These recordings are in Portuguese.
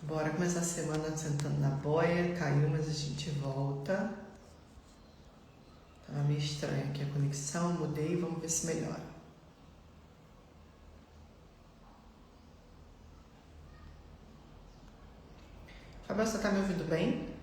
Bora começar a semana sentando na boia. Caiu, mas a gente volta. Tava meio estranha aqui a conexão. Mudei, vamos ver se melhora. Fabiola, você tá me ouvindo bem?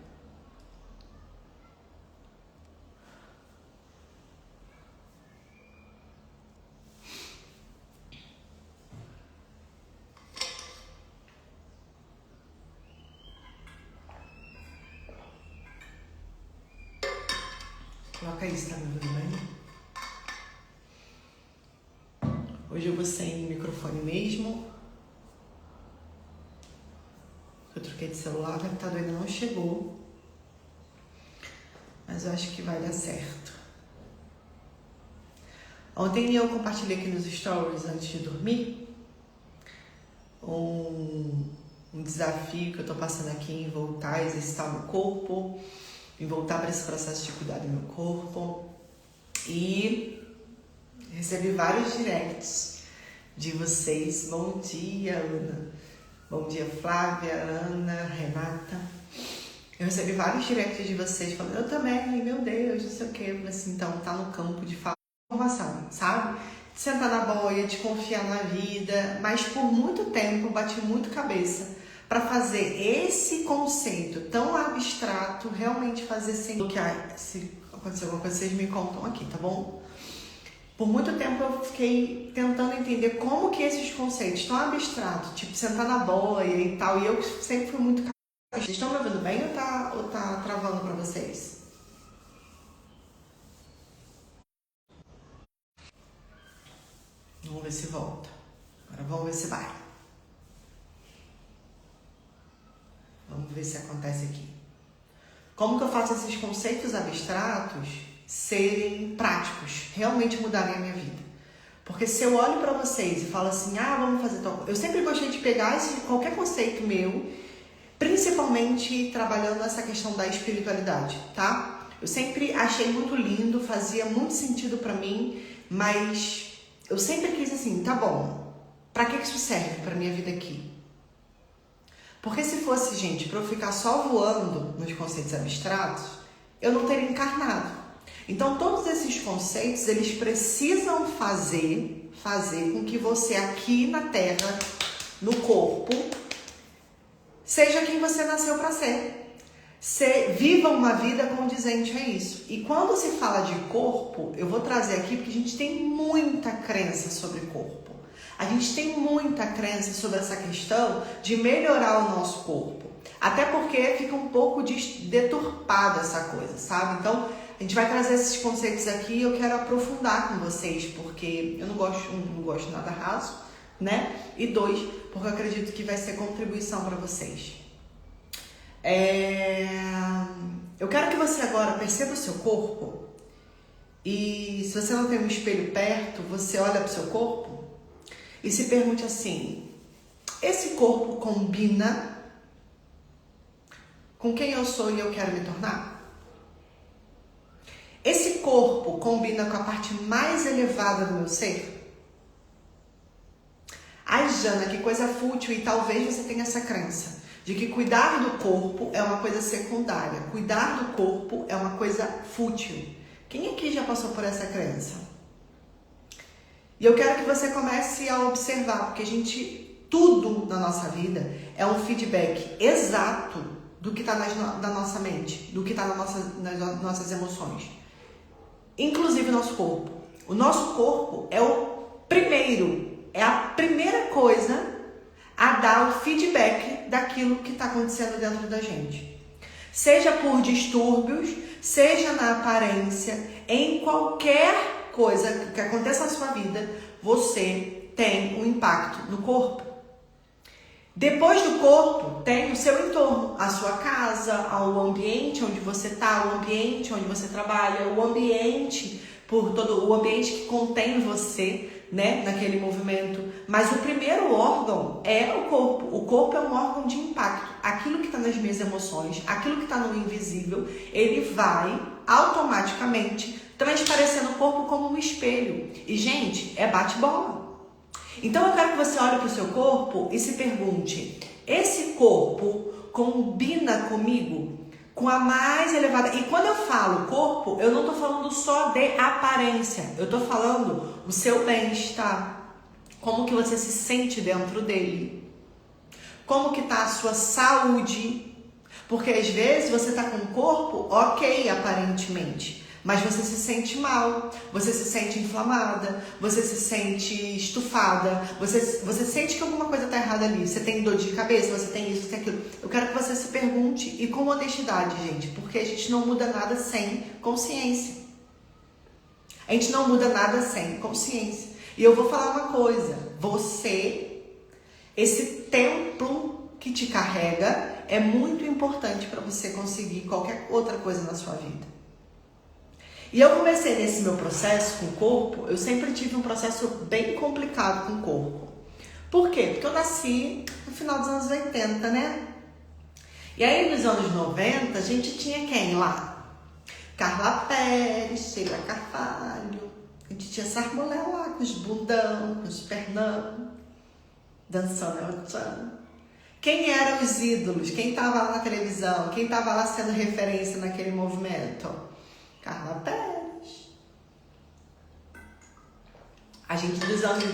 Coloca aí se tá me ouvindo bem. Hoje eu vou sem microfone mesmo. Eu troquei de celular, o computador ainda não chegou. Mas eu acho que vai dar certo. Ontem eu compartilhei aqui nos stories antes de dormir um desafio que eu tô passando aqui em voltar a exercitar o meu corpo, em voltar para esse processo de cuidar do meu corpo. E recebi vários directs de vocês. Bom dia, Ana. Bom dia, Flávia, Ana, Renata. Eu recebi vários directs de vocês falando, eu também, meu Deus, não sei o que. Eu falei assim, então tá no campo de informação, sabe? De sentar na boia, de confiar na vida. Mas por muito tempo eu bati muito cabeça para fazer esse conceito tão abstrato realmente fazer sentido. Que se acontecer alguma coisa, vocês me contam aqui, tá bom? Por muito tempo eu fiquei tentando entender como que esses conceitos tão abstratos, tipo sentar na boia e tal, e eu sempre fui muito... Vocês estão me ouvindo bem ou tá travando pra vocês? Vamos ver se volta. Agora vamos ver se vai. Vamos ver se acontece aqui. Como que eu faço esses conceitos abstratos serem práticos, realmente mudarem a minha vida? Porque se eu olho pra vocês e falo assim, vamos fazer tal... Eu sempre gostei de pegar qualquer conceito meu, principalmente trabalhando essa questão da espiritualidade, tá? Eu sempre achei muito lindo, fazia muito sentido pra mim, mas eu sempre quis assim, tá bom, pra que isso serve pra minha vida aqui? Porque se fosse, gente, pra eu ficar só voando nos conceitos abstratos, eu não teria encarnado. Então, todos esses conceitos, eles precisam fazer com que você aqui na Terra, no corpo, seja quem você nasceu para ser. Viva uma vida condizente a isso. E quando se fala de corpo, eu vou trazer aqui porque a gente tem muita crença sobre corpo. A gente tem muita crença sobre essa questão de melhorar o nosso corpo. Até porque fica um pouco deturpada essa coisa, sabe? Então, a gente vai trazer esses conceitos aqui e eu quero aprofundar com vocês, porque eu não gosto nada raso, né? E 2, porque eu acredito que vai ser contribuição para vocês. Eu quero que você agora perceba o seu corpo e se você não tem um espelho perto, você olha para o seu corpo e se pergunte assim, esse corpo combina com quem eu sou e eu quero me tornar? Esse corpo combina com a parte mais elevada do meu ser? Ai, Jana, que coisa fútil, e talvez você tenha essa crença de que cuidar do corpo é uma coisa secundária. Cuidar do corpo é uma coisa fútil. Quem aqui já passou por essa crença? E eu quero que você comece a observar, porque tudo na nossa vida é um feedback exato do que está na nossa mente, do que está nas nossas emoções. Inclusive o nosso corpo. O nosso corpo é a primeira coisa a dar o feedback daquilo que está acontecendo dentro da gente. Seja por distúrbios, seja na aparência, em qualquer coisa que aconteça na sua vida, você tem um impacto no corpo. Depois do corpo, tem o seu entorno, a sua casa, o ambiente onde você está, o ambiente onde você trabalha, o ambiente que contém você, né, naquele movimento. Mas o primeiro órgão é o corpo. O corpo é um órgão de impacto. Aquilo que está nas minhas emoções, aquilo que está no invisível, ele vai automaticamente transparecer no corpo como um espelho. E, gente, é bate-bola. Então eu quero que você olhe para o seu corpo e se pergunte, esse corpo combina comigo? Com a mais elevada. E quando eu falo corpo, eu não tô falando só de aparência. Eu tô falando o seu bem-estar. Como que você se sente dentro dele. Como que tá a sua saúde. Porque às vezes você tá com o corpo ok, aparentemente. Mas você se sente mal, você se sente inflamada, você se sente estufada, você sente que alguma coisa está errada ali. Você tem dor de cabeça, você tem isso, você tem aquilo. Eu quero que você se pergunte, e com honestidade, gente, porque a gente não muda nada sem consciência. A gente não muda nada sem consciência. E eu vou falar uma coisa, você, esse templo que te carrega, é muito importante para você conseguir qualquer outra coisa na sua vida. E eu comecei nesse meu processo com o corpo, eu sempre tive um processo bem complicado com o corpo. Por quê? Porque eu nasci no final dos anos 80, né? E aí nos anos 90 a gente tinha quem lá? Carla Pérez, Sheila Carvalho. A gente tinha essas mulheres lá com os bundão, com os pernão, dançando el chan. Quem eram os ídolos? Quem estava lá na televisão? Quem estava lá sendo referência naquele movimento? Carla Pérez. A gente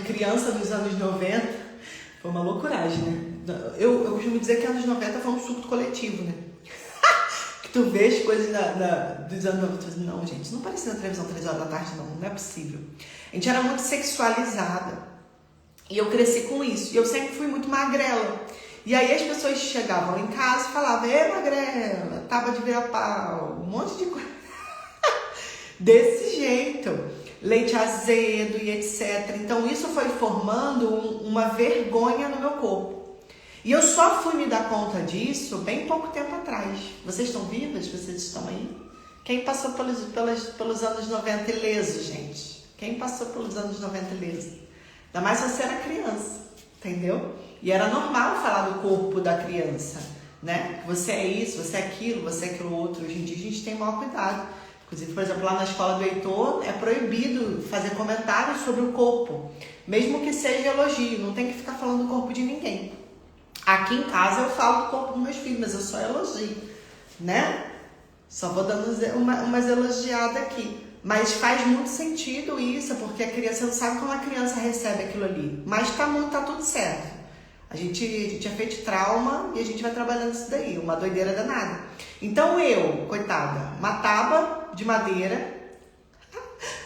criança dos anos 90, foi uma loucuragem, né? Eu costumo dizer que anos 90 foi um surto coletivo, né? Que tu vê as coisas dos anos 90, não, gente, não parecia na televisão 3 horas da tarde, não é possível. A gente era muito sexualizada. E eu cresci com isso. E eu sempre fui muito magrela. E aí as pessoas chegavam em casa e falavam, magrela, tava de virar pau, um monte de coisa. Desse jeito, leite azedo e etc. Então isso foi formando uma vergonha no meu corpo. E eu só fui me dar conta disso bem pouco tempo atrás. Vocês estão vivas? Vocês estão aí? Quem passou pelos anos 90 ileso, gente? Quem passou pelos anos 90 ileso? Ainda mais se você era criança, entendeu? E era normal falar do corpo da criança, né? Você é isso, você é aquilo, você é aquilo outro. Hoje em dia a gente tem maior cuidado. Inclusive, por exemplo, lá na escola do Heitor, é proibido fazer comentários sobre o corpo. Mesmo que seja elogio, não tem que ficar falando do corpo de ninguém. Aqui em casa eu falo do corpo dos meus filhos, mas eu só elogio, né? Só vou dando umas elogiadas aqui. Mas faz muito sentido isso, porque a criança não sabe como a criança recebe aquilo ali. Mas tá tudo certo. A gente é feito de trauma e a gente vai trabalhando isso daí, uma doideira danada. Então eu, coitada, uma tábua de madeira,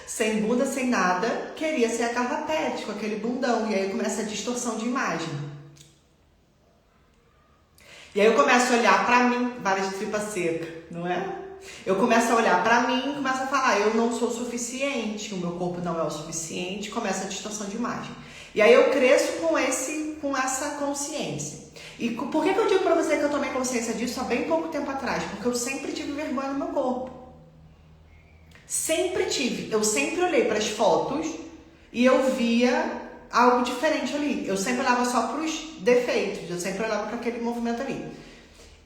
sem bunda, sem nada, queria ser a Carla Pérez, com aquele bundão. E aí começa a distorção de imagem. E aí eu começo a olhar pra mim, várias de tripa seca, não é? Eu começo a olhar pra mim e começo a falar, eu não sou suficiente, o meu corpo não é o suficiente, começa a distorção de imagem. E aí eu cresço com essa consciência. E por que eu digo pra você que eu tomei consciência disso há bem pouco tempo atrás? Porque eu sempre tive vergonha no meu corpo. Sempre tive. Eu sempre olhei para as fotos e eu via algo diferente ali. Eu sempre olhava só para os defeitos. Eu sempre olhava para aquele movimento ali.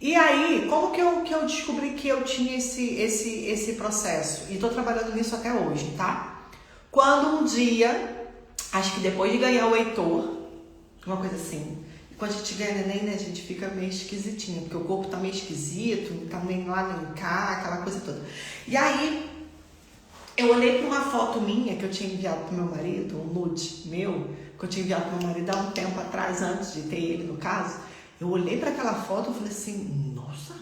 E aí, como que eu descobri que eu tinha esse processo? E estou trabalhando nisso até hoje, tá? Quando um dia, acho que depois de ganhar o Heitor, uma coisa assim, quando a gente ganha neném, né, a gente fica meio esquisitinho, porque o corpo tá meio esquisito, não tá nem lá nem cá, aquela coisa toda. E aí, eu olhei para uma foto minha que eu tinha enviado pro meu marido, um nude meu, que eu tinha enviado pro meu marido há um tempo atrás, antes de ter ele no caso. Eu olhei para aquela foto e falei assim, nossa,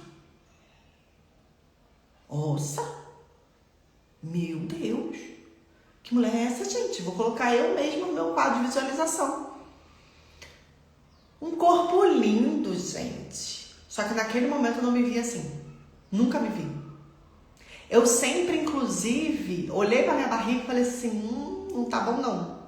meu Deus, que mulher é essa, gente? Vou colocar eu mesma no meu quadro de visualização. Um corpo lindo, gente. Só que naquele momento eu não me via assim. Nunca me vi. Eu sempre, inclusive, olhei pra minha barriga e falei assim, não tá bom não.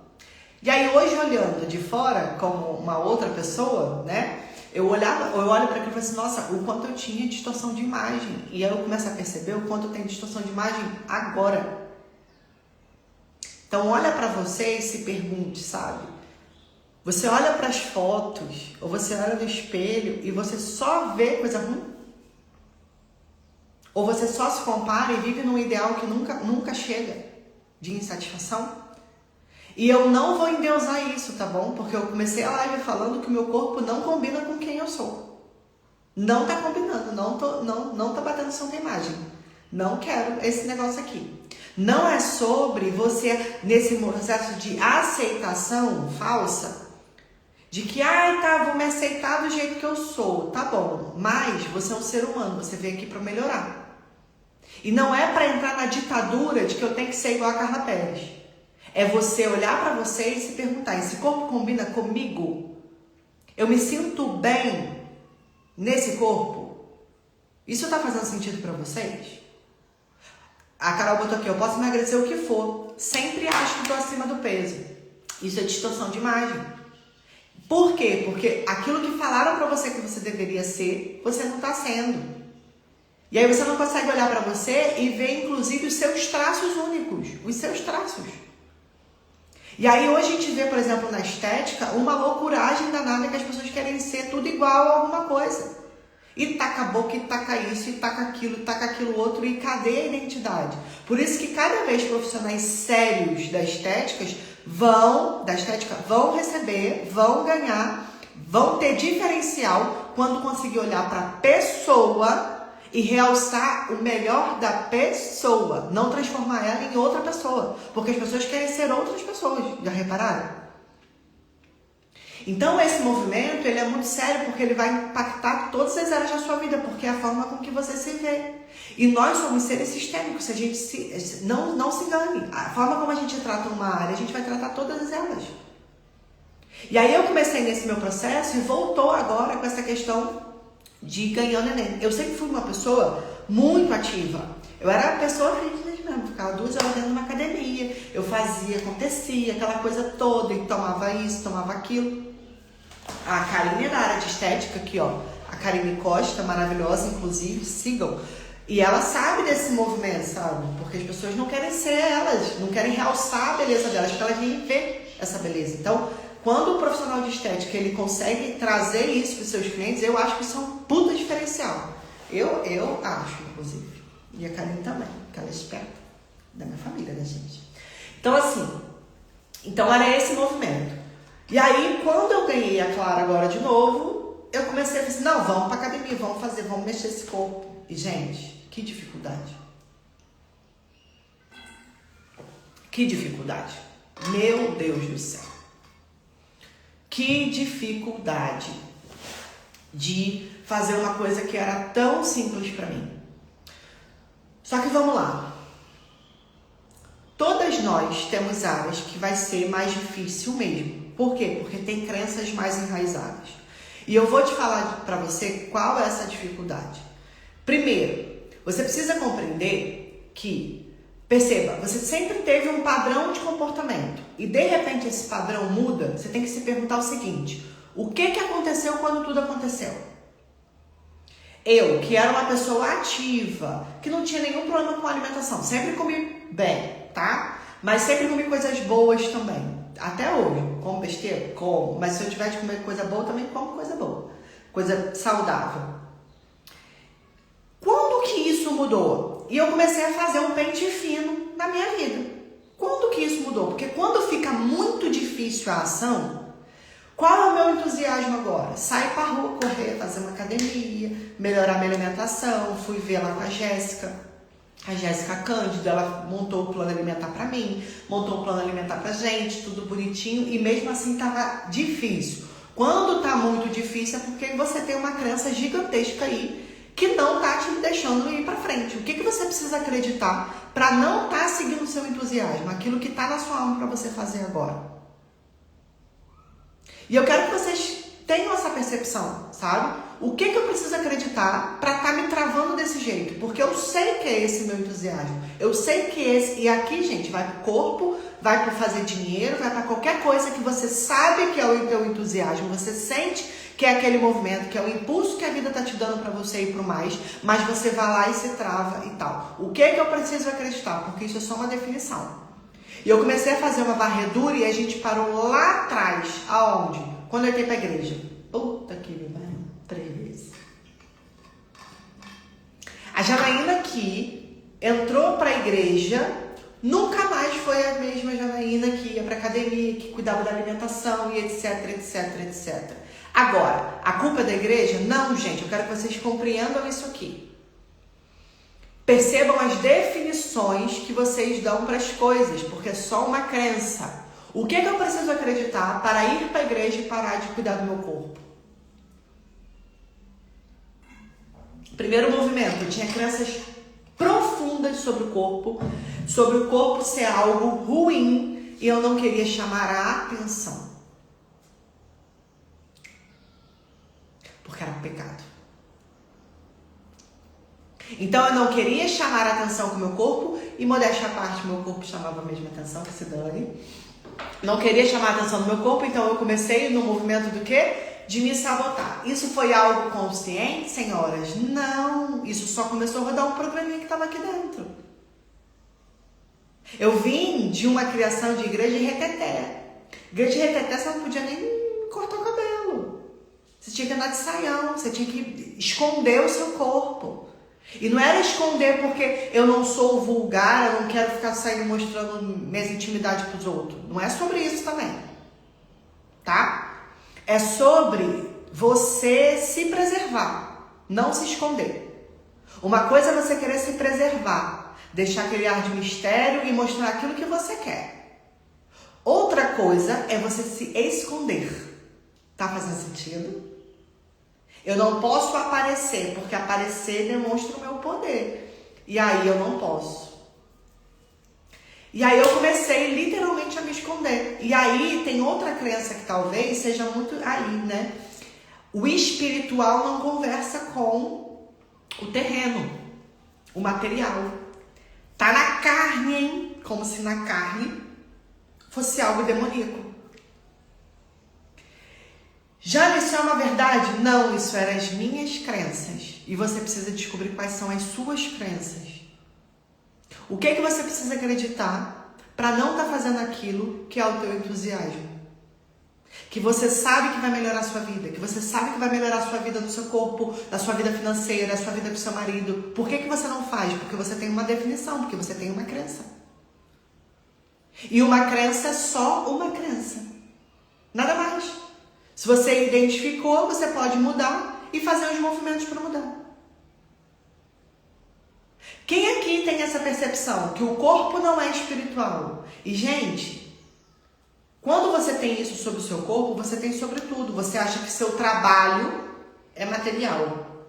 E aí hoje, olhando de fora, como uma outra pessoa, né? Eu olho pra aquilo e falei assim, nossa, o quanto eu tinha distorção de imagem. E aí eu começo a perceber o quanto eu tenho distorção de imagem agora. Então olha pra você e se pergunte, sabe? Você olha para as fotos, ou você olha no espelho e você só vê coisa ruim? Ou você só se compara e vive num ideal que nunca chega de insatisfação? E eu não vou endeusar isso, tá bom? Porque eu comecei a live falando que o meu corpo não combina com quem eu sou. Não tá combinando, não tá batendo som da imagem. Não quero esse negócio aqui. Não é sobre você, nesse processo de aceitação falsa, de que, tá, vou me aceitar do jeito que eu sou, tá bom. Mas você é um ser humano, você veio aqui para melhorar. E não é para entrar na ditadura de que eu tenho que ser igual a Carla Pérez. É você olhar para você e se perguntar, esse corpo combina comigo? Eu me sinto bem nesse corpo? Isso tá fazendo sentido para vocês? A Carol botou aqui, eu posso emagrecer o que for. Sempre acho que estou acima do peso. Isso é distorção de imagem. Por quê? Porque aquilo que falaram para você que você deveria ser, você não está sendo. E aí você não consegue olhar para você e ver, inclusive, os seus traços únicos. Os seus traços. E aí hoje a gente vê, por exemplo, na estética, uma loucuragem danada que as pessoas querem ser tudo igual a alguma coisa. E taca a boca, e taca isso, e taca aquilo outro, e cadê a identidade? Por isso que cada vez profissionais sérios da estética vão receber, vão ganhar, vão ter diferencial quando conseguir olhar para a pessoa e realçar o melhor da pessoa, não transformar ela em outra pessoa, porque as pessoas querem ser outras pessoas, já repararam? Então esse movimento, ele é muito sério porque ele vai impactar todas as áreas da sua vida, porque é a forma com que você se vê. E nós somos seres sistêmicos, se a gente não se engane. A forma como a gente trata uma área, a gente vai tratar todas elas. E aí eu comecei nesse meu processo e voltou agora com essa questão de ganhar neném. Eu sempre fui uma pessoa muito ativa. Eu era a pessoa fitness mesmo, ficava 2 horas dentro de uma academia, eu fazia, acontecia, aquela coisa toda, e tomava isso, tomava aquilo. A Karine é da área de estética aqui, ó. A Karine Costa, maravilhosa, inclusive, sigam. E ela sabe desse movimento, sabe? Porque as pessoas não querem ser elas, não querem realçar a beleza delas, porque elas nem ver essa beleza. Então, quando o profissional de estética, ele consegue trazer isso para os seus clientes, eu acho que isso é um puta diferencial. Eu acho, inclusive. E a Karine também, porque ela é esperta. Da minha família, né, gente? Então, assim, era esse movimento. E aí, quando eu ganhei a Clara agora de novo, eu comecei a pensar, não, vamos pra academia, vamos mexer esse corpo. E, gente, que dificuldade. Que dificuldade. Meu Deus do céu. Que dificuldade de fazer uma coisa que era tão simples pra mim. Só que vamos lá. Todas nós temos áreas que vai ser mais difícil mesmo. Por quê? Porque tem crenças mais enraizadas. E eu vou te falar para você qual é essa dificuldade. Primeiro, você precisa compreender que, perceba, você sempre teve um padrão de comportamento. E de repente esse padrão muda, você tem que se perguntar o seguinte: o que aconteceu quando tudo aconteceu? Eu, que era uma pessoa ativa, que não tinha nenhum problema com a alimentação, sempre comi bem, tá? Mas sempre comi coisas boas também. Até hoje, como besteira? Como. Mas se eu tiver de comer coisa boa, também como coisa boa. Coisa saudável. Quando que isso mudou? E eu comecei a fazer um pente fino na minha vida. Quando que isso mudou? Porque quando fica muito difícil a ação, qual é o meu entusiasmo agora? Sair pra rua, correr, fazer uma academia, melhorar minha alimentação. Fui ver lá com a Jéssica Cândido, ela montou o plano alimentar pra mim, montou o plano alimentar pra gente, tudo bonitinho, e mesmo assim tava difícil. Quando tá muito difícil é porque você tem uma crença gigantesca aí que não tá te deixando ir pra frente. O que você precisa acreditar pra não tá seguindo o seu entusiasmo, aquilo que tá na sua alma pra você fazer agora? E eu quero que vocês tenham essa percepção, sabe? O que eu preciso acreditar para estar me travando desse jeito? Porque eu sei que é esse meu entusiasmo. Eu sei que esse... E aqui, gente, vai pro corpo, vai pro fazer dinheiro, vai para qualquer coisa que você sabe que é o teu entusiasmo. Você sente que é aquele movimento, que é o impulso que a vida tá te dando para você ir pro mais, mas você vai lá e se trava e tal. O que eu preciso acreditar? Porque isso é só uma definição. E eu comecei a fazer uma varredura e a gente parou lá atrás. Aonde? Quando eu entrei pra igreja. Puta que me pariu. 3 vezes. A Janaína aqui entrou pra igreja nunca mais foi a mesma Janaína que ia pra academia, que cuidava da alimentação e etc, etc, etc. Agora, a culpa é da igreja? Não, gente, eu quero que vocês compreendam isso aqui. Percebam as definições que vocês dão para as coisas, porque é só uma crença. O que eu preciso acreditar para ir para a igreja e parar de cuidar do meu corpo? Primeiro movimento, eu tinha crenças profundas sobre o corpo ser algo ruim e eu não queria chamar a atenção. Porque era um pecado. Então eu não queria chamar a atenção com o meu corpo e, modéstia à parte, meu corpo chamava a mesma atenção, que se dane. Não queria chamar a atenção do meu corpo, então eu comecei no movimento do quê? De me sabotar. Isso foi algo consciente, senhoras? Não. Isso só começou a rodar um programinha que estava aqui dentro. Eu vim de uma criação de igreja de reteté. Igreja de reteté você não podia nem cortar o cabelo. Você tinha que andar de saião, você tinha que esconder o seu corpo. E não era esconder porque eu não sou vulgar, eu não quero ficar saindo mostrando minhas intimidades para os outros. Não é sobre isso também. Tá? É sobre você se preservar, não se esconder. Uma coisa é você querer se preservar, deixar aquele ar de mistério e mostrar aquilo que você quer. Outra coisa é você se esconder. Tá fazendo sentido? Eu não posso aparecer, porque aparecer demonstra o meu poder. E aí eu não posso. E aí eu comecei literalmente a me esconder. E aí tem outra crença que talvez seja muito aí, né? O espiritual não conversa com o terreno, o material. Tá na carne, hein? Como se na carne fosse algo demoníaco. Já isso é uma verdade? Não, isso eram as minhas crenças. E você precisa descobrir quais são as suas crenças. O que é que você precisa acreditar para não estar fazendo aquilo que é o teu entusiasmo? Que você sabe que vai melhorar a sua vida, que você sabe que vai melhorar a sua vida no seu corpo, na sua vida financeira, na sua vida com o seu marido. Por que você não faz? Porque você tem uma definição, porque você tem uma crença. E uma crença é só uma crença. Nada mais. Se você identificou, você pode mudar e fazer os movimentos para mudar. Quem aqui tem essa percepção que o corpo não é espiritual? E, gente, quando você tem isso sobre o seu corpo, você tem sobre tudo. Você acha que seu trabalho é material.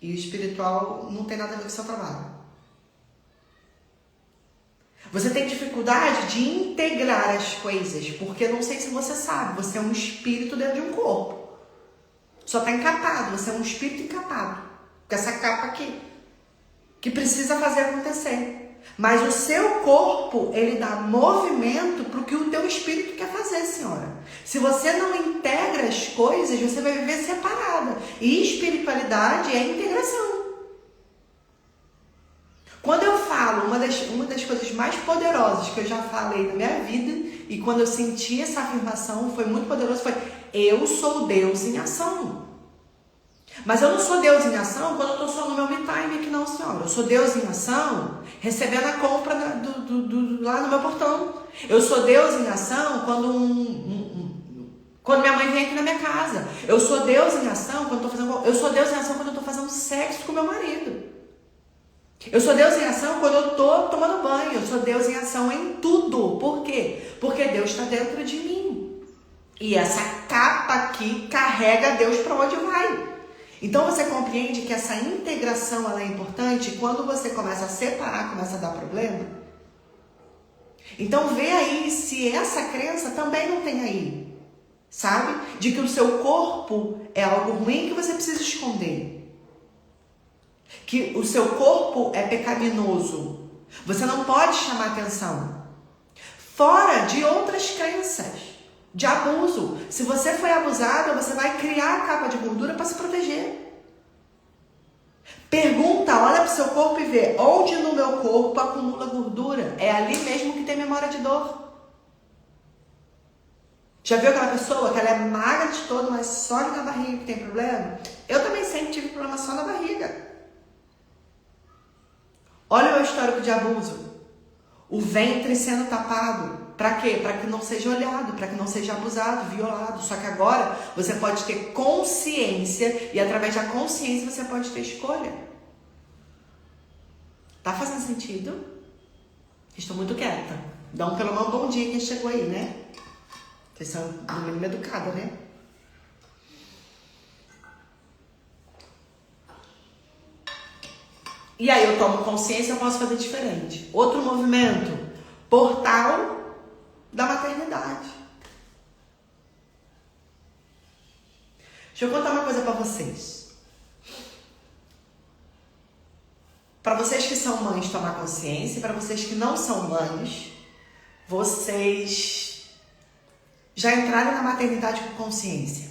E o espiritual não tem nada a ver com o seu trabalho. Você tem dificuldade de integrar as coisas, porque não sei se você sabe, você é um espírito dentro de um corpo. Só está encapado, você é um espírito encapado. Com essa capa aqui. Que precisa fazer acontecer. Mas o seu corpo, ele dá movimento para o que o teu espírito quer fazer, senhora. Se você não integra as coisas, você vai viver separada. E espiritualidade é integração. Quando eu falo, uma das coisas mais poderosas que eu já falei na minha vida, e quando eu senti essa afirmação, foi muito poderoso, foi: eu sou Deus em ação. Mas eu não sou Deus em ação quando eu estou só no meu me time aqui, não, senhora. Eu sou Deus em ação recebendo a compra lá no meu portão. Eu sou Deus em ação quando minha mãe vem aqui na minha casa. Eu sou Deus em ação quando eu sou Deus em ação quando eu estou fazendo sexo com meu marido. Eu sou Deus em ação quando eu estou tomando banho. Eu sou Deus em ação em tudo. Por quê? Porque Deus está dentro de mim. E essa capa aqui carrega Deus para onde vai. Então você compreende que essa integração ela é importante. Quando você começa a separar, começa a dar problema. Então vê aí se essa crença também não tem aí. Sabe? De que o seu corpo é algo ruim que você precisa esconder. Que o seu corpo é pecaminoso. Você não pode chamar atenção. Fora de outras crenças. De abuso. Se você foi abusada, você vai criar a capa de gordura para se proteger. Pergunta, olha para o seu corpo e vê onde no meu corpo acumula gordura. É ali mesmo que tem memória de dor. Já viu aquela pessoa que ela é magra de todo, mas só ali na barriga que tem problema? Eu também sempre tive problema só na barriga. Olha o meu histórico de abuso. o ventre sendo tapado. Para quê? Para que não seja olhado, para que não seja abusado, violado. Só que agora você pode ter consciência e através da consciência você pode ter escolha. Tá fazendo sentido? Estou muito quieta. Dá pelo menos um bom dia quem chegou aí, né? Vocês são no mínimo educadas, né? E aí eu tomo consciência e eu posso fazer diferente. Outro movimento, portal da maternidade. Deixa eu contar uma coisa pra vocês. Para vocês que são mães tomar consciência, e para vocês que não são mães, vocês já entraram na maternidade com consciência.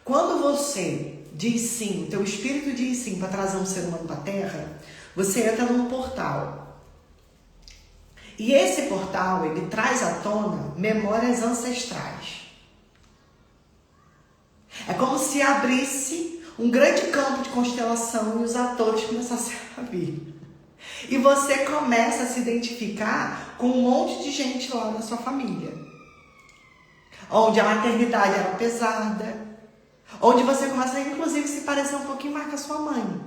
Quando você diz sim, teu espírito diz sim para trazer um ser humano para a Terra, você entra num portal. E esse portal, ele traz à tona memórias ancestrais. É como se abrisse um grande campo de constelação e os atores começassem a vir. E você começa a se identificar com um monte de gente lá na sua família. Onde a maternidade era pesada. Onde você começa a, inclusive, se parecer um pouquinho mais com a sua mãe.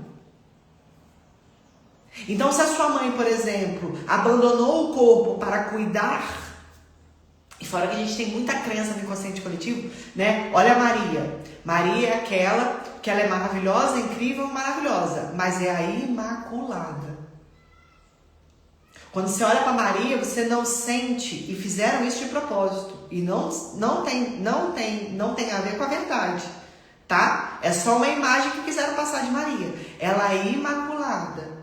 Então, se a sua mãe, por exemplo, abandonou o corpo para cuidar, e fora que a gente tem muita crença no inconsciente coletivo, né? Olha a Maria. Maria é aquela que ela é maravilhosa, incrível, maravilhosa, mas é a Imaculada. Quando você olha para Maria, você não sente, e fizeram isso de propósito, e não tem a ver com a verdade, tá? É só uma imagem que quiseram passar de Maria. Ela é Imaculada.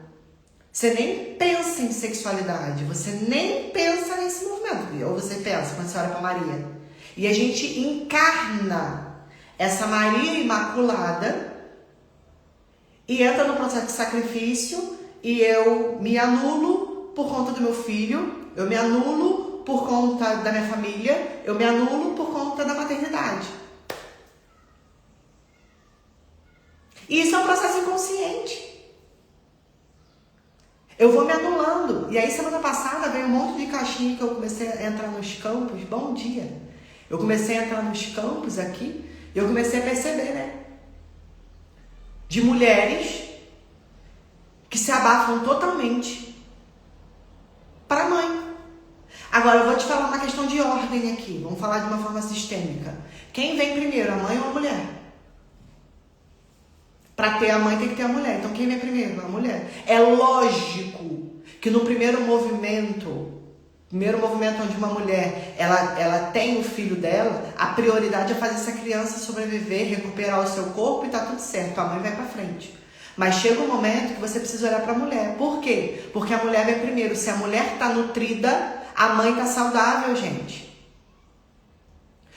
Você nem pensa em sexualidade, você nem pensa nesse movimento. Ou você pensa quando você olha para Maria. E a gente encarna essa Maria Imaculada e entra no processo de sacrifício e eu me anulo por conta do meu filho, eu me anulo por conta da minha família, eu me anulo por conta da maternidade. E isso é um processo inconsciente. Eu vou me anulando. E aí, semana passada, veio um monte de caixinha que eu comecei a entrar nos campos. Bom dia. Eu comecei a entrar nos campos aqui e eu comecei a perceber, né? De mulheres que se abafam totalmente para a mãe. Agora, eu vou te falar uma questão de ordem aqui. Vamos falar de uma forma sistêmica. Quem vem primeiro, a mãe ou a mulher? Para ter a mãe tem que ter a mulher. Então quem vem primeiro? A mulher. É lógico que no primeiro movimento onde uma mulher ela tem o filho dela, a prioridade é fazer essa criança sobreviver, recuperar o seu corpo e tá tudo certo. A mãe vai para frente. Mas chega um momento que você precisa olhar para a mulher. Por quê? Porque a mulher vem primeiro. Se a mulher tá nutrida, a mãe tá saudável, gente.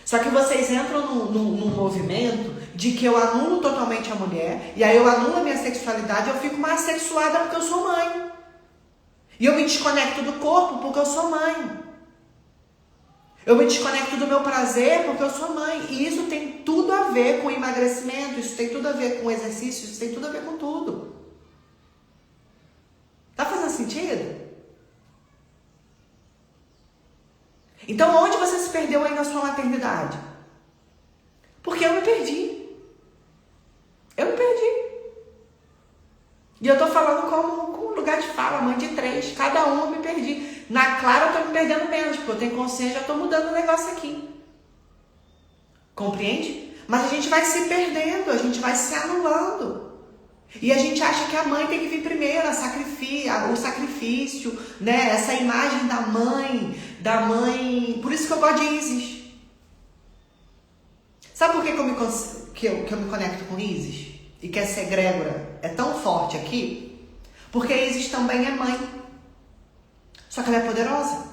Só que vocês entram num movimento de que eu anulo totalmente a mulher, e aí eu anulo a minha sexualidade, eu fico mais sexuada porque eu sou mãe. E eu me desconecto do corpo porque eu sou mãe. Eu me desconecto do meu prazer porque eu sou mãe. E isso tem tudo a ver com emagrecimento, isso tem tudo a ver com exercício, isso tem tudo a ver com tudo. Tá fazendo sentido? Então, onde você se perdeu aí na sua maternidade? Porque eu me perdi. Eu me perdi. E eu tô falando como lugar de fala, mãe de 3. Cada um eu me perdi. Na Clara eu tô me perdendo menos, porque eu tenho consciência, já tô mudando o negócio aqui. Compreende? Mas a gente vai se perdendo, a gente vai se anulando. E a gente acha que a mãe tem que vir primeiro, o sacrifício, né? Essa imagem da mãe. Por isso que eu gosto de Isis. Sabe por que eu me conecto com Isis? E que essa egrégora é tão forte aqui? Porque Isis também é mãe. Só que ela é poderosa.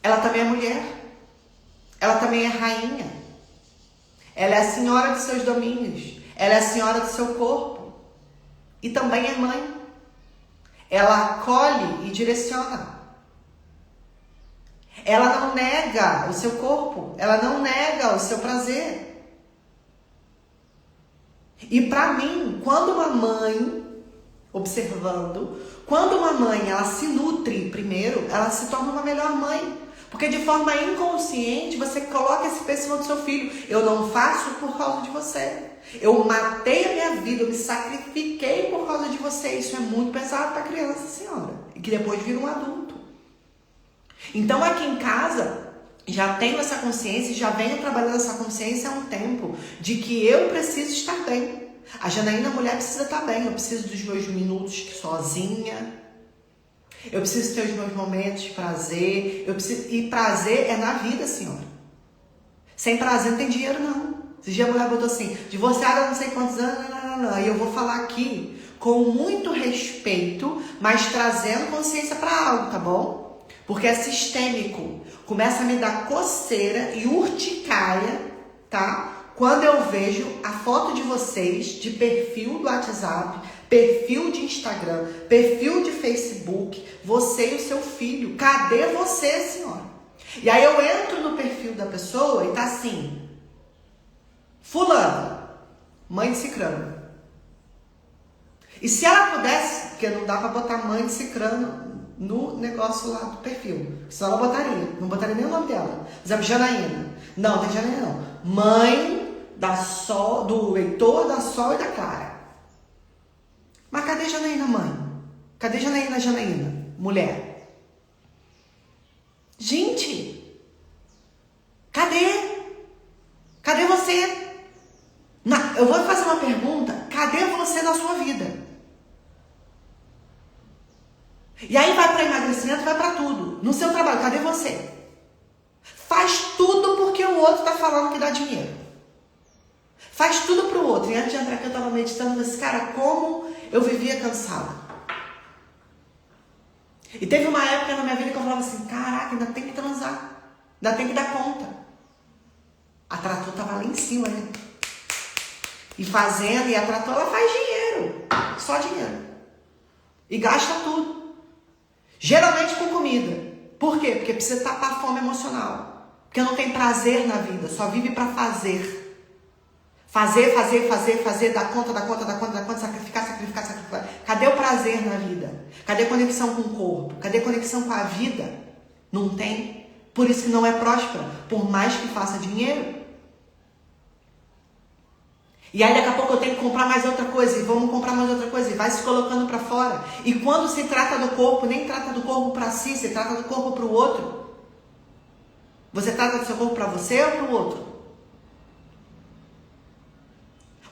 Ela também é mulher. Ela também é rainha. Ela é a senhora dos seus domínios. Ela é a senhora do seu corpo. E também é mãe. Ela acolhe e direciona. Ela não nega o seu corpo. Ela não nega o seu prazer. E para mim, quando uma mãe observando. Quando uma mãe, ela se nutre primeiro, ela se torna uma melhor mãe. Porque de forma inconsciente, você coloca esse peso no seu filho. Eu não faço por causa de você. Eu matei a minha vida, eu me sacrifiquei por causa de você. Isso é muito pesado para a criança, senhora. E que depois vira um adulto. Então aqui em casa, já tenho essa consciência, já venho trabalhando essa consciência há um tempo, de que eu preciso estar bem. A Janaína, a mulher, precisa estar bem. Eu preciso dos meus minutos sozinha. Eu preciso ter os meus momentos de prazer. E prazer é na vida, senhora. Sem prazer não tem dinheiro, não. Esse dia a mulher botou assim, divorciada há não sei quantos anos, não. E eu vou falar aqui com muito respeito, mas trazendo consciência para algo, tá bom? Porque é sistêmico. Começa a me dar coceira e urticária, tá? Quando eu vejo a foto de vocês, de perfil do WhatsApp, perfil de Instagram, perfil de Facebook, você e o seu filho. Cadê você, senhora? E aí eu entro no perfil da pessoa e tá assim, fulana, mãe de cicrano. E se ela pudesse, porque não dá pra botar mãe de cicrano no negócio lá do perfil, senão ela botaria, não botaria nem o nome dela. Por exemplo, Janaína. Não, tem Janaína não. Mãe da Sol, do Heitor, da Sol e da Clara. Mas cadê Janaína, mãe? Cadê Janaína, Janaína? Mulher. Gente, cadê? Cadê você? Eu vou fazer uma pergunta. Cadê você na sua vida? E aí vai para emagrecimento, vai para tudo. No seu trabalho, cadê você? Faz tudo porque o outro tá falando que dá dinheiro. Faz tudo pro outro. E antes de entrar aqui eu tava meditando nesse cara, como eu vivia cansada. E teve uma época na minha vida que eu falava assim, caraca, ainda tem que transar. Ainda tem que dar conta. A trator tava lá em cima, né? E fazendo, e a trator ela faz dinheiro. Só dinheiro. E gasta tudo. Geralmente com comida. Por quê? Porque precisa tapar a fome emocional. Porque não tem prazer na vida. Só vive pra fazer. Fazer, dar conta, sacrificar. Cadê o prazer na vida? Cadê a conexão com o corpo? Cadê a conexão com a vida? Não tem. Por isso que não é próspera. Por mais que faça dinheiro. E aí daqui a pouco eu tenho que comprar mais outra coisa. E vamos comprar mais outra coisa. E vai se colocando pra fora. E quando se trata do corpo, nem trata do corpo pra si. Se trata do corpo pro outro. Você trata do seu corpo pra você ou pro outro?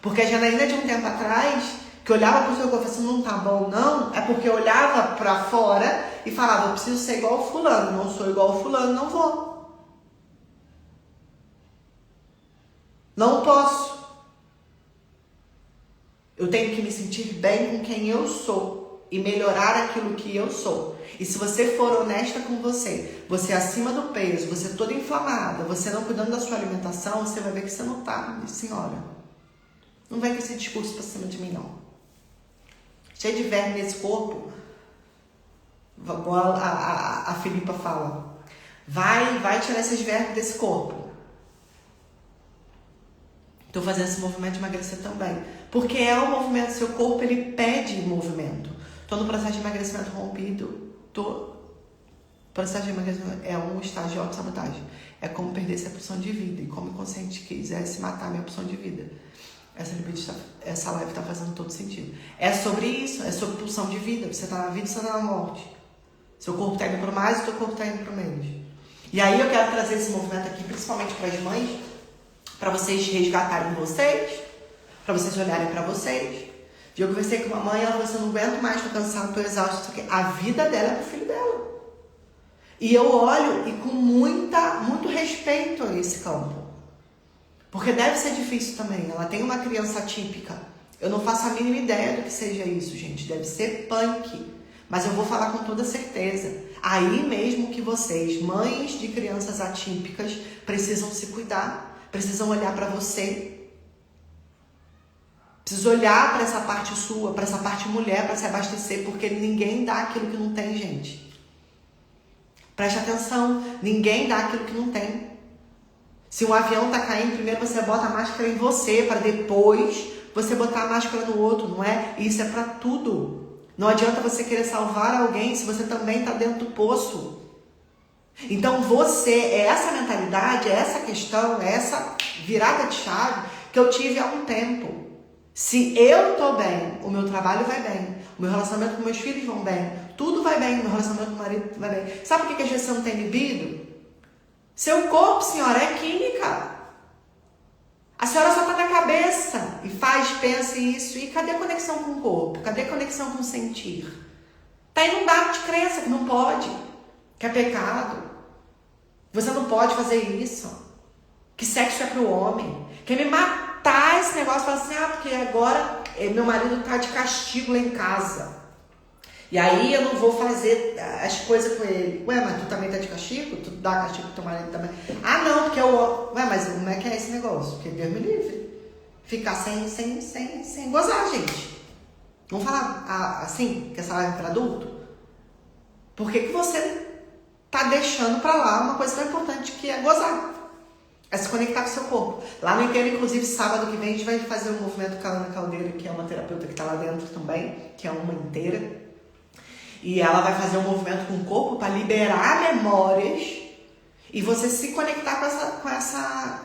Porque a Janaína de um tempo atrás, que olhava pro seu corpo e falava assim, não tá bom não, é porque eu olhava pra fora e falava, eu preciso ser igual ao fulano, não sou igual ao fulano, não vou. Não posso. Eu tenho que me sentir bem com quem eu sou e melhorar aquilo que eu sou. E se você for honesta com você, você acima do peso, você toda inflamada, você não cuidando da sua alimentação, você vai ver que você não tá, senhora. Não vai com esse discurso pra cima de mim, não. Cheio de verme nesse corpo. Igual a Filipa fala. Vai tirar esses vermes desse corpo. Tô fazendo esse movimento de emagrecer também. Porque é um movimento, seu corpo, ele pede movimento. Tô no processo de emagrecimento rompido. O processo de emagrecimento é um estágio de autossabotagem. É como perder essa opção de vida. E como o inconsciente quisesse matar a minha opção de vida. Essa live está fazendo todo sentido. É sobre isso, é sobre pulsão de vida. Você está na vida, você está na morte. Seu corpo está indo para o mais e seu corpo está indo para o menos. E aí eu quero trazer esse movimento aqui, principalmente para as mães, para vocês resgatarem vocês, para vocês olharem para vocês. Eu conversei com uma mãe, ela falou assim, não aguento mais, estou cansada, estou exausta. A vida dela é para o filho dela. E eu olho e com muito respeito a esse campo. Porque deve ser difícil também. Ela tem uma criança atípica. Eu não faço a mínima ideia do que seja isso, gente. Deve ser punk. Mas eu vou falar com toda certeza. Aí mesmo que vocês, mães de crianças atípicas, precisam se cuidar. Precisam olhar para você. Precisam olhar para essa parte sua, para essa parte mulher, para se abastecer. Porque ninguém dá aquilo que não tem, gente. Preste atenção. Ninguém dá aquilo que não tem. Se um avião tá caindo, primeiro você bota a máscara em você, para depois você botar a máscara no outro, não é? Isso é para tudo. Não adianta você querer salvar alguém se você também está dentro do poço. Então é essa mentalidade, é essa questão, é essa virada de chave que eu tive há um tempo. Se eu tô bem, o meu trabalho vai bem, o meu relacionamento com meus filhos vão bem, tudo vai bem, o meu relacionamento com o marido vai bem. Sabe por que às vezes você não tem libido? Seu corpo, senhora, é química. A senhora só está na cabeça e pensa isso. E cadê a conexão com o corpo? Cadê a conexão com o sentir? Está inundado de crença que não pode, que é pecado. Você não pode fazer isso. Que sexo é para o homem. Quer me matar esse negócio? Fala assim, porque agora meu marido está de castigo lá em casa. E aí eu não vou fazer as coisas com ele. Ué, mas tu também tá de castigo? Tu dá castigo pro teu marido também? Ah, não, porque eu... Ué, mas como é que é esse negócio? Porque Deus me livre. Ficar sem gozar, gente. Vamos falar assim, que essa live é para adulto? Por que você tá deixando pra lá uma coisa tão importante que é gozar? É se conectar com o seu corpo. Lá no Inteiro, inclusive, sábado que vem, a gente vai fazer um movimento com a Ana Caldeira, que é uma terapeuta que tá lá dentro também, que é uma inteira. E ela vai fazer um movimento com o corpo para liberar memórias e você se conectar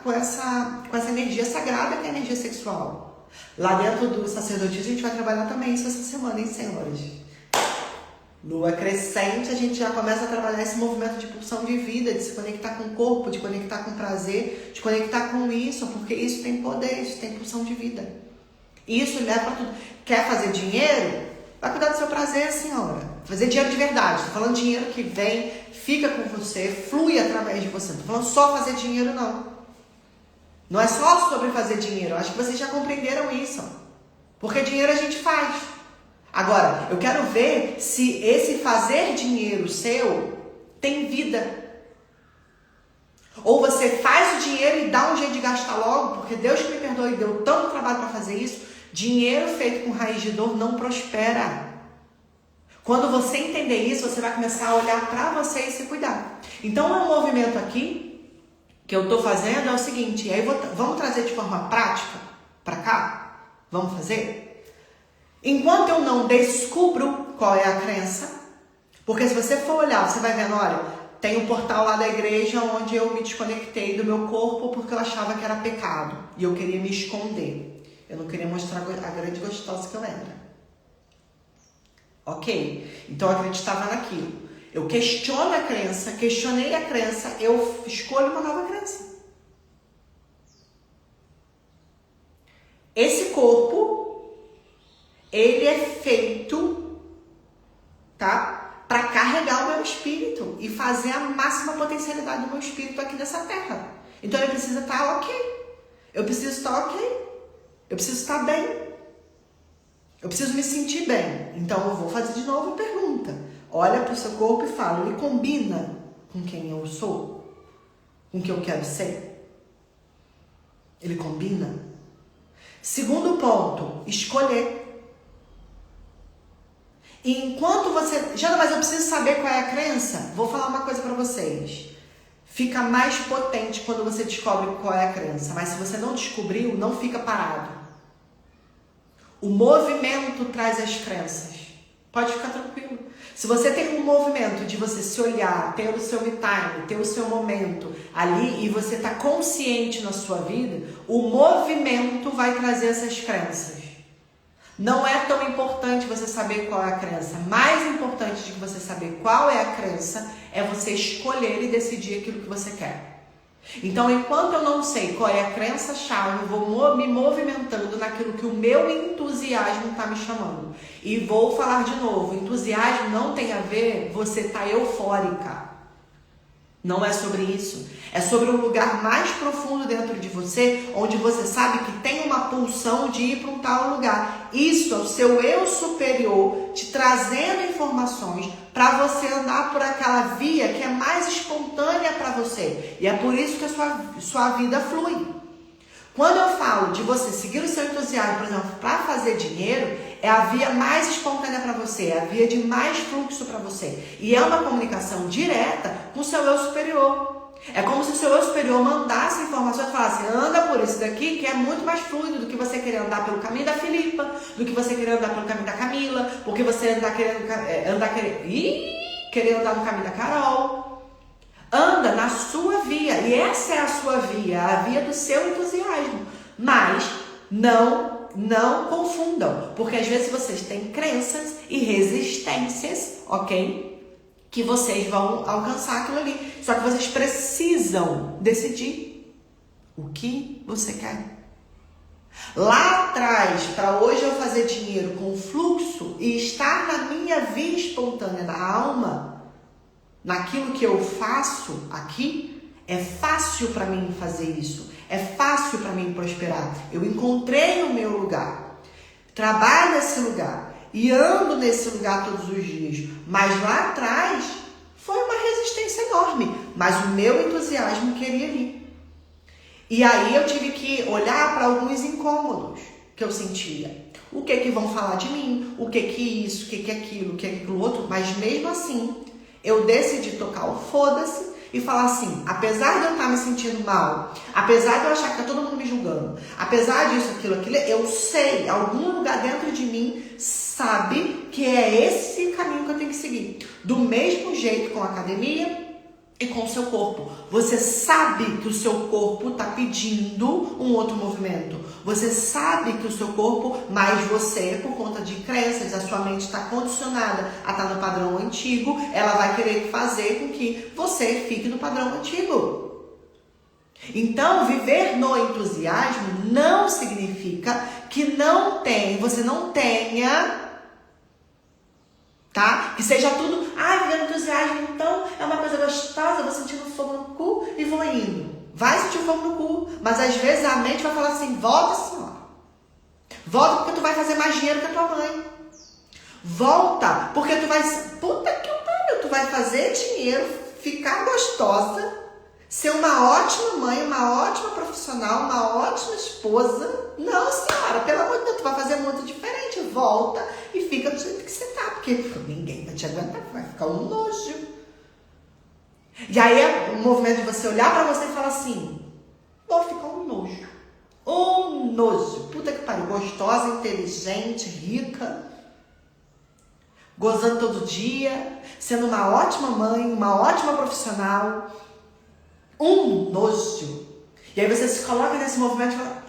com essa energia sagrada que é a energia sexual. Lá dentro do sacerdotismo a gente vai trabalhar também isso essa semana, hein, senhores? Lua crescente, a gente já começa a trabalhar esse movimento de pulsão de vida, de se conectar com o corpo, de conectar com o prazer, de conectar com isso, porque isso tem poder, isso tem pulsão de vida. Isso leva para tudo. Quer fazer dinheiro? Vai cuidar do seu prazer, senhora. Fazer dinheiro de verdade. Estou falando dinheiro que vem, fica com você, flui através de você. Não estou falando só fazer dinheiro, não. Não é só sobre fazer dinheiro. Acho que vocês já compreenderam isso. Porque dinheiro a gente faz. Agora, eu quero ver se esse fazer dinheiro seu tem vida. Ou você faz o dinheiro e dá um jeito de gastar logo, porque Deus que me perdoe, deu tanto trabalho para fazer isso. Dinheiro feito com raiz de dor não prospera. Quando você entender isso, você vai começar a olhar para você e se cuidar. Então, é um movimento aqui que eu estou fazendo é o seguinte, aí vamos trazer de forma prática para cá? Vamos fazer? Enquanto eu não descubro qual é a crença, porque se você for olhar, você vai vendo, olha, tem um portal lá da igreja onde eu me desconectei do meu corpo porque eu achava que era pecado e eu queria me esconder. Eu não queria mostrar a grande gostosa que eu era. Ok? Então eu acreditava naquilo. Eu questiono a crença, questionei a crença, eu escolho uma nova crença. Esse corpo, ele é feito, tá? Para carregar o meu espírito e fazer a máxima potencialidade do meu espírito aqui nessa terra. Então ele precisa estar ok. Eu preciso estar ok. Eu preciso estar bem. Eu preciso me sentir bem. Então eu vou fazer de novo a pergunta. Olha para o seu corpo e fala, ele combina com quem eu sou? Com quem eu quero ser? Ele combina? Segundo ponto, escolher. E enquanto você... Jana, mas eu preciso saber qual é a crença? Vou falar uma coisa para vocês. Fica mais potente quando você descobre qual é a crença. Mas se você não descobriu, não fica parado. O movimento traz as crenças. Pode ficar tranquilo. Se você tem um movimento de você se olhar, ter o seu me time, ter o seu momento ali e você está consciente na sua vida, o movimento vai trazer essas crenças. Não é tão importante você saber qual é a crença. Mais importante de você saber qual é a crença é você escolher e decidir aquilo que você quer. Então, enquanto eu não sei qual é a crença-chave, eu vou me movimentando naquilo que o meu entusiasmo está me chamando. E vou falar de novo, entusiasmo não tem a ver você estar eufórica. Não é sobre isso. É sobre um lugar mais profundo dentro de você, onde você sabe que tem uma pulsão de ir para um tal lugar. Isso é o seu eu superior te trazendo informações para você andar por aquela via que é mais espontânea para você. E é por isso que a sua vida flui. Quando eu falo de você seguir o seu entusiasmo, por exemplo, para fazer dinheiro, é a via mais espontânea para você, é a via de mais fluxo para você. E é uma comunicação direta com o seu eu superior. É como se o seu eu superior mandasse informações e falasse: anda por isso daqui, que é muito mais fluido do que você querer andar pelo caminho da Filipa, do que você querer andar pelo caminho da Camila, porque você querer andar no caminho da Carol. Anda na sua via, e essa é a sua via, a via do seu entusiasmo. Mas não confundam, porque às vezes vocês têm crenças e resistências, ok? Que vocês vão alcançar aquilo ali. Só que vocês precisam decidir o que você quer. Lá atrás, para hoje eu fazer dinheiro com fluxo e estar na minha via espontânea da alma, naquilo que eu faço aqui, é fácil para mim fazer isso. É fácil para mim prosperar. Eu encontrei o meu lugar. Trabalho nesse lugar. E ando nesse lugar todos os dias. Mas lá atrás foi uma resistência enorme. Mas o meu entusiasmo queria ir. E aí eu tive que olhar para alguns incômodos que eu sentia. O que vão falar de mim? O que isso? O que aquilo? O que aquilo outro? Mas mesmo assim, eu decidi tocar o foda-se e falar assim: apesar de eu estar me sentindo mal, apesar de eu achar que tá todo mundo me julgando, apesar disso, aquilo, eu sei, algum lugar dentro de mim sabe que é esse caminho que eu tenho que seguir. Do mesmo jeito com a academia e com o seu corpo. Você sabe que o seu corpo está pedindo um outro movimento. Você sabe que o seu corpo, mas você, por conta de crenças, a sua mente está condicionada a estar no padrão antigo, ela vai querer fazer com que você fique no padrão antigo. Então, viver no entusiasmo não significa que você não tenha, tá? Que seja tudo, viver no entusiasmo, então é uma coisa gostosa, vou sentindo fogo no cu e vou indo. Vai sentir fogo no cu, mas às vezes a mente vai falar assim: volta, senhora. Volta porque tu vai fazer mais dinheiro que a tua mãe. Volta porque tu vai, puta que pariu, tu vai fazer dinheiro, ficar gostosa, ser uma ótima mãe, uma ótima profissional, uma ótima esposa. Não, senhora, pelo amor de Deus, tu vai fazer muito diferente. Volta e fica do jeito que você tá, porque ninguém vai te aguentar, vai ficar um nojo. E aí é o movimento de você olhar pra você e falar assim: vou ficar um nojo. Um nojo. Puta que pariu. Gostosa, inteligente, rica, gozando todo dia, sendo uma ótima mãe, uma ótima profissional. Um nojo. E aí você se coloca nesse movimento e fala: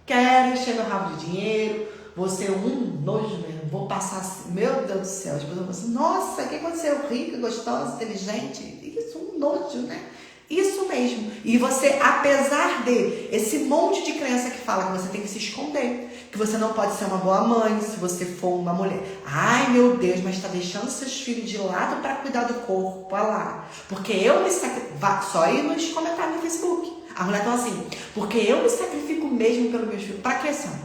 quero encher meu rabo de dinheiro, vou ser um nojo mesmo, vou passar assim, meu Deus do céu. As pessoas falam assim: nossa, o que aconteceu? Rica, gostosa, inteligente. Isso, um nojo, né? Isso mesmo. E você, apesar de esse monte de crença que fala que você tem que se esconder, que você não pode ser uma boa mãe se você for uma mulher. Ai, meu Deus, mas está deixando seus filhos de lado para cuidar do corpo. Olha lá. Porque eu me sacrifico. Só aí nos comentários no Facebook. A mulher fala assim: porque eu me sacrifico mesmo pelos meus filhos. Pra quê, senhora?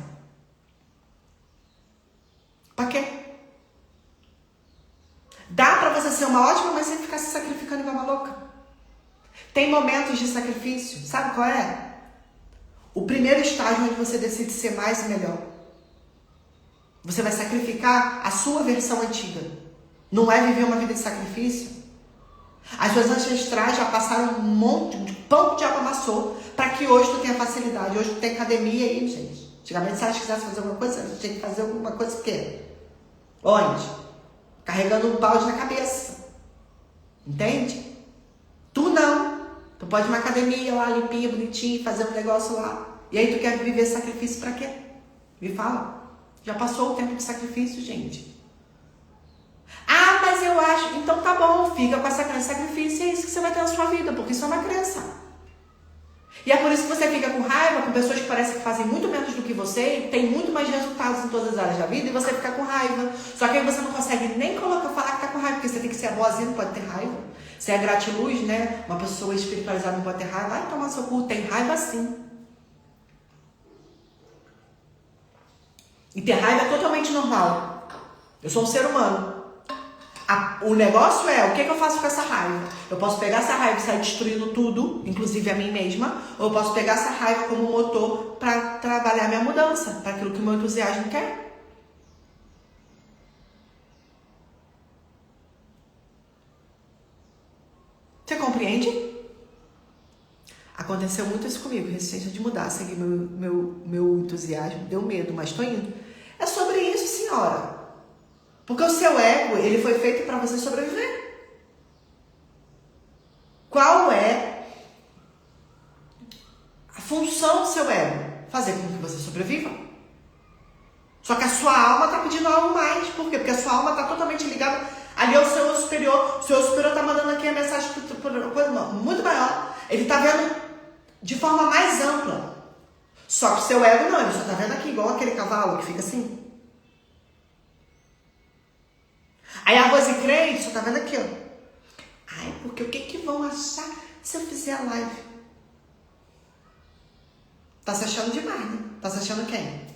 Pra quê? Dá pra você ser uma ótima mãe sem ficar se sacrificando igual uma louca. Tem momentos de sacrifício. Sabe qual é? O primeiro estágio onde você decide ser mais e melhor. Você vai sacrificar a sua versão antiga. Não é viver uma vida de sacrifício? As suas ancestrais já passaram um monte de pão que o diabo amassou para que hoje tu tenha facilidade. Hoje tu tem academia aí, gente. Antigamente, se você quisesse fazer alguma coisa, você tinha que fazer alguma coisa o quê? Onde? Carregando um balde na cabeça. Entende? Tu não. Tu pode ir numa academia lá, limpinha, bonitinha, fazer um negócio lá. E aí tu quer viver sacrifício pra quê? Me fala. Já passou o tempo de sacrifício, gente. Mas eu acho... Então tá bom, fica com essa crença de sacrifício. É isso que você vai ter na sua vida, porque isso é uma crença. E é por isso que você fica com raiva com pessoas que parecem que fazem muito menos do que você e tem muito mais resultados em todas as áreas da vida, e você fica com raiva. Só que aí você não consegue nem falar que tá com raiva, porque você tem que ser boazinha, não pode ter raiva. Você é gratiluz, né? Uma pessoa espiritualizada não pode ter raiva. Vai tomar seu cu, tem raiva sim. E ter raiva é totalmente normal. Eu sou um ser humano. O negócio é, o que eu faço com essa raiva? Eu posso pegar essa raiva e sair destruindo tudo, inclusive a mim mesma, ou eu posso pegar essa raiva como motor para trabalhar minha mudança, para aquilo que o meu entusiasmo quer. Você compreende? Aconteceu muito isso comigo, resistência de mudar, seguir meu entusiasmo, deu medo, mas tô indo. É sobre isso, senhora. Porque o seu ego, ele foi feito para você sobreviver. Qual é a função do seu ego? Fazer com que você sobreviva. Só que a sua alma tá pedindo algo mais. Por quê? Porque a sua alma tá totalmente ligada ali ao seu eu superior. O seu eu superior tá mandando aqui a mensagem por uma coisa muito maior. Ele tá vendo de forma mais ampla. Só que o seu ego não, ele só tá vendo aqui, igual aquele cavalo que fica assim. Aí a Rose crente só tá vendo aqui, ó. Ai, porque o que vão achar se eu fizer a live? Tá se achando demais, né? Tá se achando quem?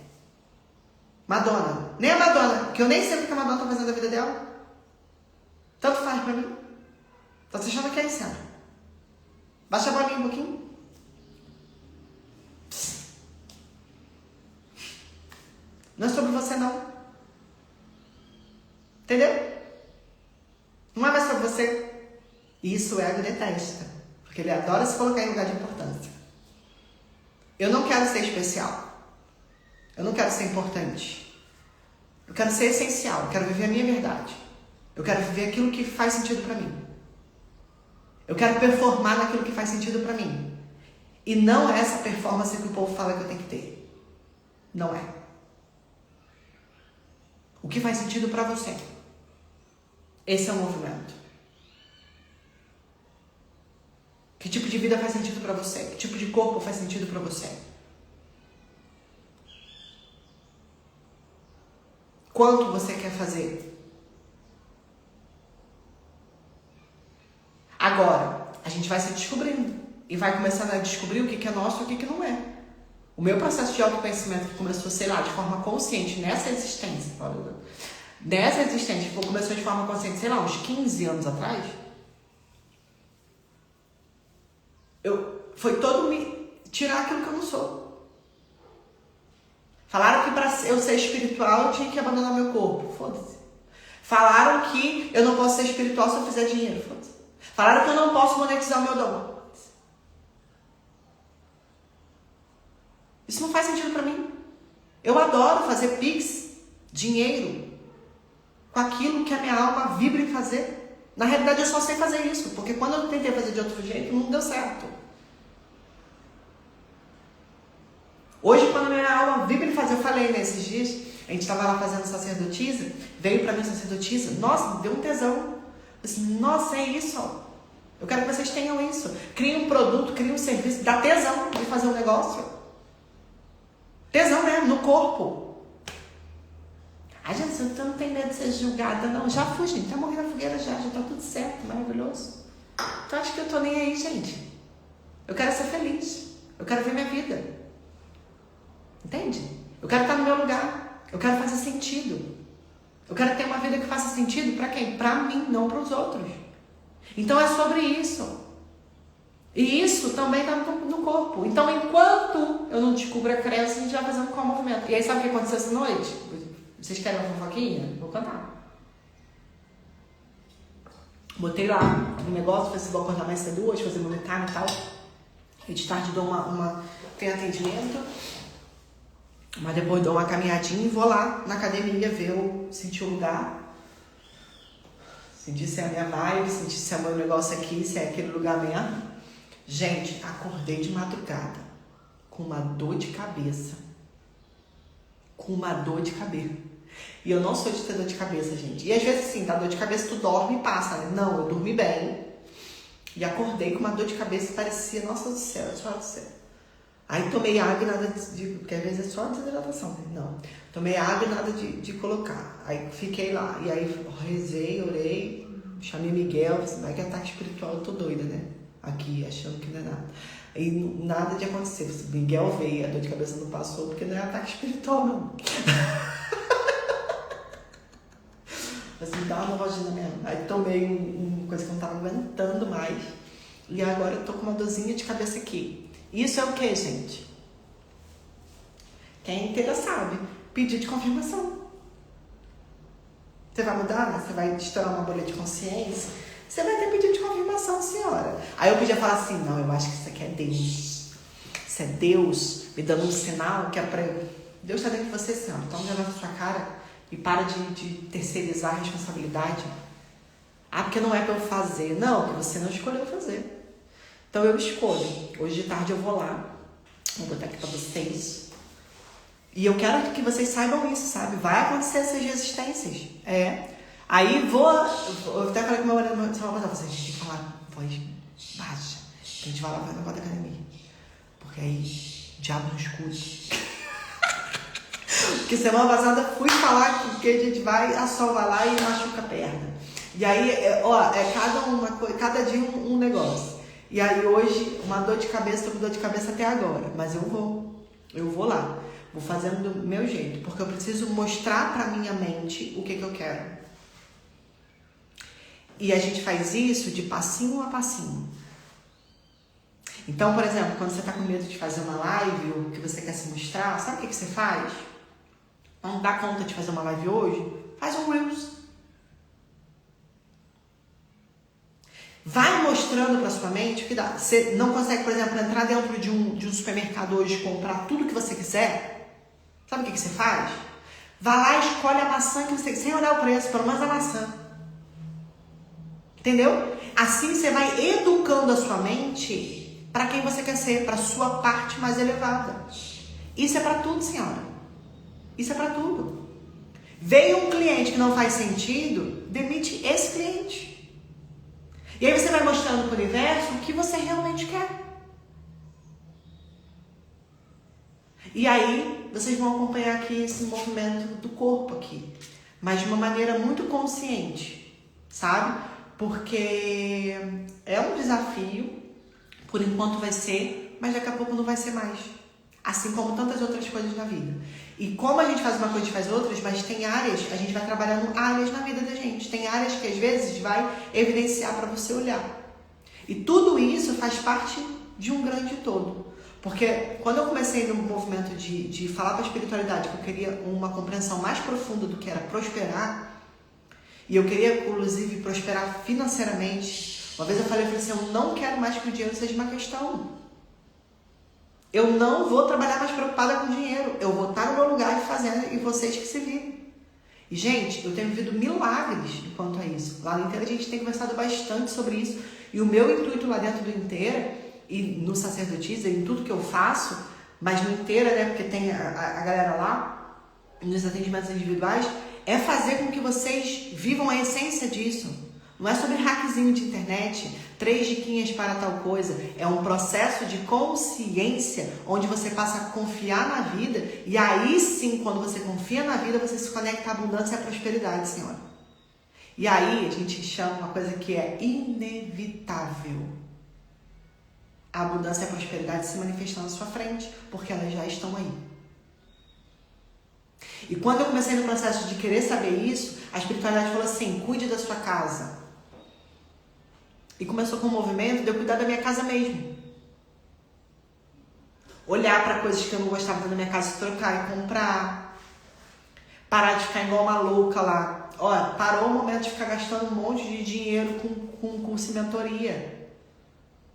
Madonna. Nem a Madonna, que eu nem sei o que a Madonna tá fazendo da vida dela. Tanto faz pra mim. Tá se achando quem, Sandra? Baixa a bolinha um pouquinho. Não é sobre você, não. Entendeu? Não é mais sobre você. E isso o ego detesta. Porque ele adora se colocar em lugar de importância. Eu não quero ser especial. Eu não quero ser importante. Eu quero ser essencial. Eu quero viver a minha verdade. Eu quero viver aquilo que faz sentido pra mim. Eu quero performar naquilo que faz sentido pra mim. E não é essa performance que o povo fala que eu tenho que ter. Não é. O que faz sentido pra você. Esse é o movimento. Que tipo de vida faz sentido pra você? Que tipo de corpo faz sentido pra você? Quanto você quer fazer? Agora, a gente vai se descobrindo. E vai começando a descobrir o que é nosso e o que não é. O meu processo de autoconhecimento que começou, sei lá, de forma consciente nessa existência. Nessa existência, que começou de forma consciente, sei lá, uns 15 anos atrás. Foi todo me tirar aquilo que eu não sou. Falaram que para eu ser espiritual eu tinha que abandonar meu corpo. Foda-se. Falaram que eu não posso ser espiritual se eu fizer dinheiro. Foda-se. Falaram que eu não posso monetizar o meu dom. Foda-se. Isso não faz sentido pra mim. Eu adoro fazer pix, dinheiro, com aquilo que a minha alma vibra em fazer. Na realidade eu só sei fazer isso, porque quando eu tentei fazer de outro jeito, não deu certo. Hoje, quando a minha alma vibra em fazer, eu falei nesses dias, a gente estava lá fazendo sacerdotisa, veio pra mim sacerdotisa, nossa, me deu um tesão. Eu disse, nossa, é isso, ó. Eu quero que vocês tenham isso. Criem um produto, criem um serviço, dá tesão de fazer um negócio. Tesão mesmo, no corpo. Ai, Jesus, eu não tenho medo de ser julgada, não. Já fui, gente, tá morrendo na fogueira já tá tudo certo, maravilhoso. Então acho que eu tô nem aí, gente. Eu quero ser feliz. Eu quero ver minha vida. Entende? Eu quero estar no meu lugar. Eu quero fazer sentido. Eu quero ter uma vida que faça sentido pra quem? Pra mim, não pros outros. Então é sobre isso. E isso também tá no corpo. Então enquanto eu não descubro a crença, a gente vai fazendo qual movimento. E aí sabe o que aconteceu essa noite? Vocês querem uma fofoquinha? Vou contar. Botei lá um negócio, falei assim, vou acordar mais cedo hoje, fazer meu time e tal. E de tarde dou tem atendimento. Mas depois dou uma caminhadinha e vou lá na academia ver, sentir o lugar. Sentir se é a minha vibe, sentir se é o meu negócio aqui, se é aquele lugar mesmo. Gente, acordei de madrugada com uma dor de cabeça. Com uma dor de cabeça. E eu não sou de ter dor de cabeça, gente. E às vezes, assim, dá dor de cabeça, tu dorme e passa, né? Não, eu dormi bem. E acordei com uma dor de cabeça, parecia, nossa do céu, senhora do céu. Aí tomei água e nada porque às vezes é só desidratação, né? Não. Tomei água e nada de colocar. Aí fiquei lá. E aí rezei, orei, chamei Miguel, assim, vai que é ataque espiritual, eu tô doida, né? Aqui, achando que não é nada. E nada de acontecer. Miguel veio, a dor de cabeça não passou, porque não é ataque espiritual, não. Assim, dá uma roginha mesmo. Aí tomei uma coisa que eu não tava aguentando mais. E agora eu tô com uma dorzinha de cabeça aqui. Isso é o que, gente? Quem é inteira sabe. Pedido de confirmação. Você vai mudar? Você vai estourar uma bolha de consciência? Você vai ter pedido de confirmação, senhora. Aí eu podia falar assim, não, eu acho que isso aqui é Deus. Isso é Deus me dando um sinal que é pra eu... Deus está dentro de você, senhora. Toma um negócio na sua cara e para de terceirizar a responsabilidade. Ah, porque não é pra eu fazer. Não, porque você não escolheu fazer. Então eu escolho. Hoje de tarde eu vou lá. Vou botar aqui pra vocês. E eu quero que vocês saibam isso, sabe? Vai acontecer essas resistências. Aí eu até falei com meu marido, vocês têm que falar voz baixa. Que a gente vai lá no negócio da academia. Porque aí o diabo não escuta. Porque semana passada fui falar que a gente vai, a Sol vai lá e machuca a perna. E aí, cada dia um negócio. E aí hoje, uma dor de cabeça, tô com dor de cabeça até agora. Mas eu vou lá. Vou fazendo do meu jeito. Porque eu preciso mostrar pra minha mente o que eu quero. E a gente faz isso de passinho a passinho. Então, por exemplo, quando você tá com medo de fazer uma live ou que você quer se mostrar, sabe o que você faz? Não dá conta de fazer uma live hoje? Faz um Reels. Vai mostrando pra sua mente o que dá. Você não consegue, por exemplo, entrar dentro de um supermercado hoje e comprar tudo que você quiser? Sabe o que você faz? Vai lá e escolhe a maçã que você quer, sem olhar o preço, pelo menos a maçã. Entendeu? Assim você vai educando a sua mente para quem você quer ser, para sua parte mais elevada. Isso é para tudo, senhora. Isso é para tudo. Veio um cliente que não faz sentido, demite esse cliente. E aí você vai mostrando para o universo o que você realmente quer. E aí vocês vão acompanhar aqui esse movimento do corpo aqui, mas de uma maneira muito consciente, sabe? Porque é um desafio, por enquanto vai ser, mas daqui a pouco não vai ser mais. Assim como tantas outras coisas na vida. E como a gente faz uma coisa e faz outras, mas tem áreas, a gente vai trabalhando áreas na vida da gente. Tem áreas que às vezes vai evidenciar para você olhar. E tudo isso faz parte de um grande todo. Porque quando eu comecei no movimento de falar para a espiritualidade que eu queria uma compreensão mais profunda do que era prosperar, e eu queria, inclusive, prosperar financeiramente. Uma vez eu falei assim, eu não quero mais que o dinheiro seja uma questão. Eu não vou trabalhar mais preocupada com dinheiro. Eu vou estar no meu lugar e fazendo, e vocês que se virem. E, gente, eu tenho vivido milagres quanto a isso. Lá no Inteira a gente tem conversado bastante sobre isso. E o meu intuito lá dentro do Inteira, e no Sacerdotisa, em tudo que eu faço, mas no Inteira, né, porque tem a galera lá, nos atendimentos individuais, é fazer com que vocês vivam a essência disso. Não é sobre hackzinho de internet, 3 diquinhas para tal coisa. É um processo de consciência, onde você passa a confiar na vida. E aí sim, quando você confia na vida, você se conecta à abundância e à prosperidade, senhora. E aí a gente chama uma coisa que é inevitável. A abundância e a prosperidade se manifestam na sua frente, porque elas já estão aí. E quando eu comecei no processo de querer saber isso, a espiritualidade falou assim, cuide da sua casa. E começou com o movimento de eu cuidar da minha casa mesmo. Olhar para coisas que eu não gostava da minha casa, trocar e comprar. Parar de ficar igual uma louca lá. Olha, parou o momento de ficar gastando um monte de dinheiro com curso e mentoria.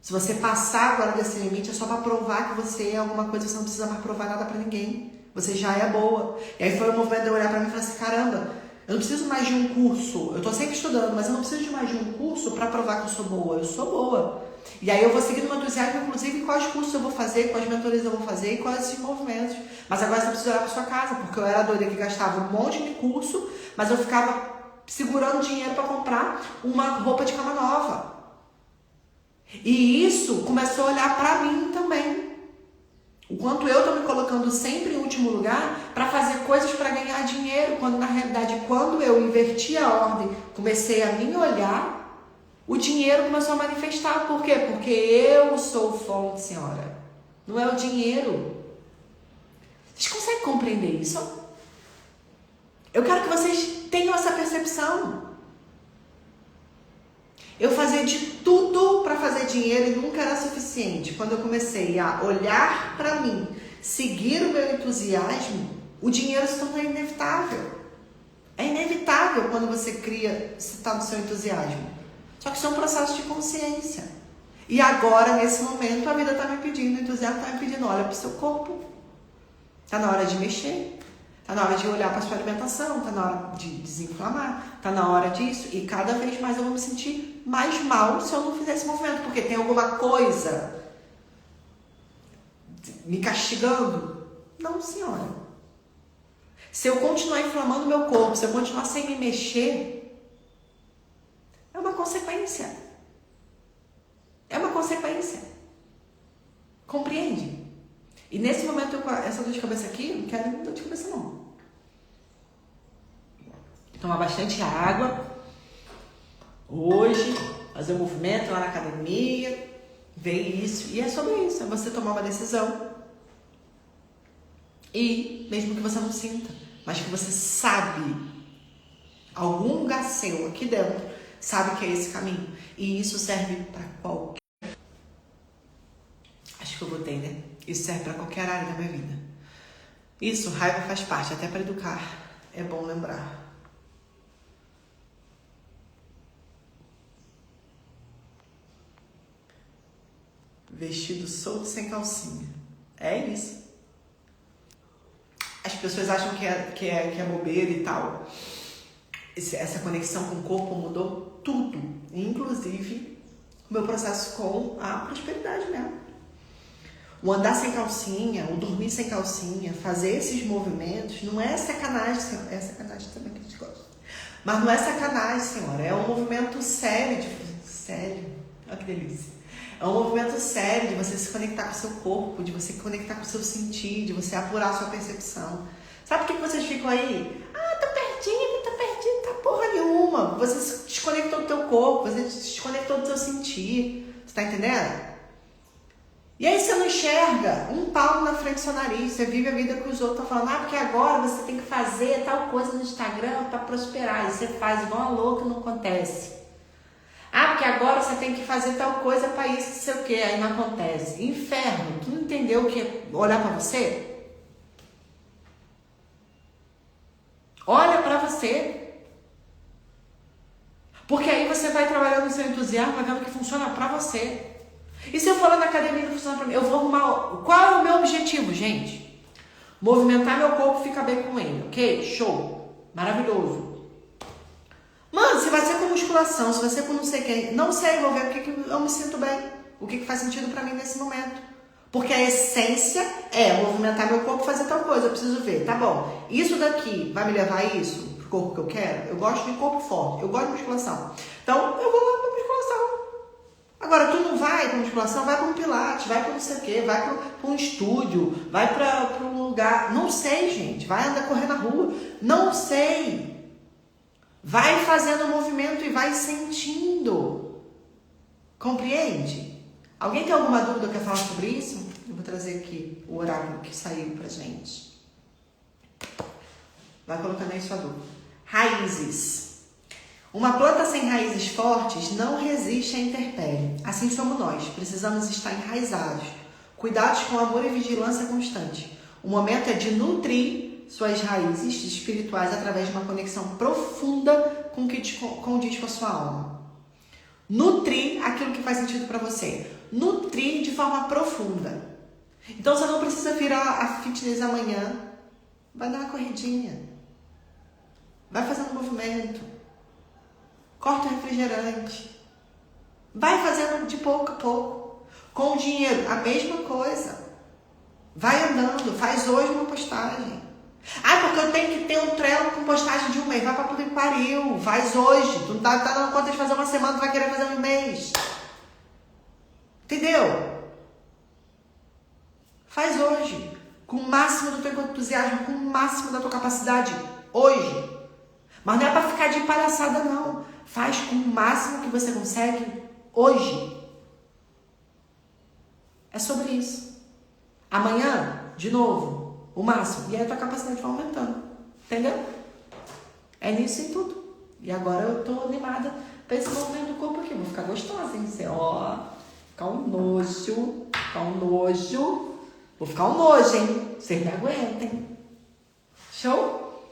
Se você passar agora desse limite, é só para provar que você é alguma coisa, você não precisa mais provar nada para ninguém. Você já é boa. E aí foi o movimento de eu olhar pra mim e falar assim, caramba, eu não preciso mais de um curso. Eu tô sempre estudando, mas eu não preciso de mais de um curso pra provar que eu sou boa. Eu sou boa. E aí eu vou seguir no meu entusiasmo, inclusive, quais cursos eu vou fazer, quais mentorias eu vou fazer e quais esses movimentos. Mas agora você precisa olhar pra sua casa, porque eu era a doida que gastava um monte de curso, mas eu ficava segurando dinheiro pra comprar uma roupa de cama nova. E isso começou a olhar pra mim também. O quanto eu estou me colocando sempre em último lugar para fazer coisas para ganhar dinheiro, quando na realidade, quando eu inverti a ordem, comecei a me olhar, o dinheiro começou a manifestar. Por quê? Porque eu sou fonte, senhora. Não é o dinheiro. Vocês conseguem compreender isso? Eu quero que vocês tenham essa percepção. Eu fazia de tudo para fazer dinheiro e nunca era suficiente. Quando eu comecei a olhar para mim, seguir o meu entusiasmo, o dinheiro se tornou inevitável. É inevitável quando você cria, se está no seu entusiasmo. Só que isso é um processo de consciência. E agora, nesse momento, a vida está me pedindo, o entusiasmo está me pedindo, olha para o seu corpo. Está na hora de mexer. Está na hora de olhar para a sua alimentação. Está na hora de desinflamar. Está na hora disso. E cada vez mais eu vou me sentir mais mal se eu não fizer esse movimento. Porque tem alguma coisa me castigando. Não, senhora. Se eu continuar inflamando meu corpo, se eu continuar sem me mexer, é uma consequência. É uma consequência. Compreende? E nesse momento, essa dor de cabeça aqui, não quero dor de cabeça não. Tomar bastante água. Hoje, fazer um movimento lá na academia. Ver isso. E é sobre isso. É você tomar uma decisão. E, mesmo que você não sinta, mas que você sabe, algum lugar seu aqui dentro, sabe que é esse caminho. E isso serve para qualquer... Acho que eu botei, né? Isso serve para qualquer área da minha vida. Isso, raiva faz parte, até para educar. É bom lembrar. Vestido solto sem calcinha. É isso. As pessoas acham que é bobeira e tal. Essa conexão com o corpo mudou tudo. Inclusive, o meu processo com a prosperidade mesmo. O andar sem calcinha, o dormir sem calcinha, fazer esses movimentos, não é sacanagem, senhora. É sacanagem também que a gente gosta. Mas não é sacanagem, senhora. É um movimento sério. Sério. Olha que delícia. É um movimento sério de você se conectar com o seu corpo, de você se conectar com o seu sentir, de você apurar a sua percepção. Sabe por que vocês ficam aí? Ah, tô perdido, tá porra nenhuma. Você se desconectou do teu corpo, você se desconectou do seu sentir. Você tá entendendo? E aí você não enxerga um palmo na frente do seu nariz, você vive a vida que os outros estão falando, porque agora você tem que fazer tal coisa no Instagram para prosperar. E você faz igual uma louca e não acontece. Porque agora você tem que fazer tal coisa para isso, não sei o que, aí não acontece. Inferno, tu não entendeu o que é olhar para você? Olha para você. Porque aí você vai trabalhando no seu entusiasmo, vai vendo que funciona para você. E se eu for lá na academia e não funciona para mim, eu vou arrumar... Qual é o meu objetivo, gente? Movimentar meu corpo e ficar bem com ele, ok? Show. Maravilhoso. Mano, se vai ser com musculação, se vai ser com não sei quem, não sei, vou ver o que eu me sinto bem, o que faz sentido pra mim nesse momento. Porque a essência é movimentar meu corpo e fazer tal coisa, eu preciso ver, tá bom, isso daqui vai me levar a isso, pro corpo que eu quero? Eu gosto de corpo forte, eu gosto de musculação. Então, eu vou lá pra musculação. Agora, tu não vai pra musculação, vai pra um pilates, vai pra não sei o quê, vai pra um estúdio, vai pra um lugar, não sei, gente, vai andar correr na rua, não sei. Vai fazendo o movimento e vai sentindo. Compreende? Alguém tem alguma dúvida ou quer falar sobre isso? Eu vou trazer aqui o oráculo que saiu pra gente. Vai colocando aí sua dúvida. Raízes. Uma planta sem raízes fortes não resiste à intempérie. Assim somos nós. Precisamos estar enraizados. Cuidados com amor e vigilância constante. O momento é de nutrir suas raízes espirituais através de uma conexão profunda com o que condiz com a sua alma. Nutrir aquilo que faz sentido para você. Nutrir de forma profunda. Então você não precisa vir a fitness amanhã. Vai dar uma corridinha. Vai fazendo um movimento. Corta o refrigerante. Vai fazendo de pouco a pouco. Com o dinheiro, a mesma coisa. Vai andando. Faz hoje uma postagem. Porque eu tenho que ter um Trello com postagem de um mês. Vai pra puta que pariu. Faz hoje. Tu não tá dando conta de fazer uma semana, tu vai querer fazer um mês. Entendeu? Faz hoje. Com o máximo do teu entusiasmo, com o máximo da tua capacidade. Hoje. Mas não é pra ficar de palhaçada, não. Faz com o máximo que você consegue hoje. É sobre isso. Amanhã, de novo. O máximo. E aí a tua capacidade vai aumentando. Entendeu? É nisso e tudo. E agora eu tô animada pra esse movimento do corpo aqui. Vou ficar gostosa, hein? Ficar um nojo. Vou ficar um nojo, hein? Vocês me aguentem. Show?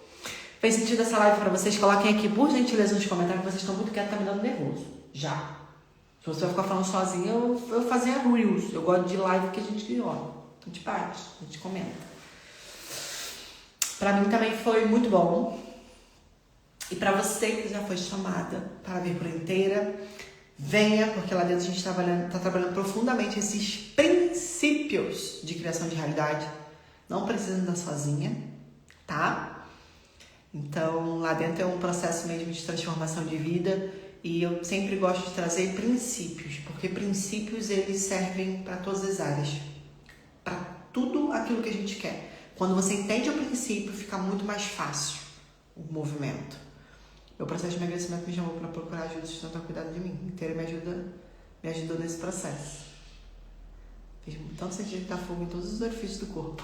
Fez sentido essa live pra vocês? Coloquem aqui, por gentileza, nos comentários, que vocês estão muito quietos, tá me dando nervoso. Já. Se você vai ficar falando sozinho, eu fazia Reels. Eu gosto de live que a gente, ó, a gente bate, a gente comenta. Pra mim também foi muito bom. E pra você que já foi chamada para vir por inteira, venha, porque lá dentro a gente tá trabalhando profundamente esses princípios de criação de realidade. Não precisa andar sozinha, tá? Então, lá dentro é um processo mesmo de transformação de vida. E eu sempre gosto de trazer princípios, porque princípios eles servem para todas as áreas, para tudo aquilo que a gente quer. Quando você entende o princípio, fica muito mais fácil o movimento. Meu processo de emagrecimento me chamou para procurar ajuda e sustentar cuidado de mim. Inteira me ajudou nesse processo. Fez tanto sentido de dar fogo em todos os orifícios do corpo.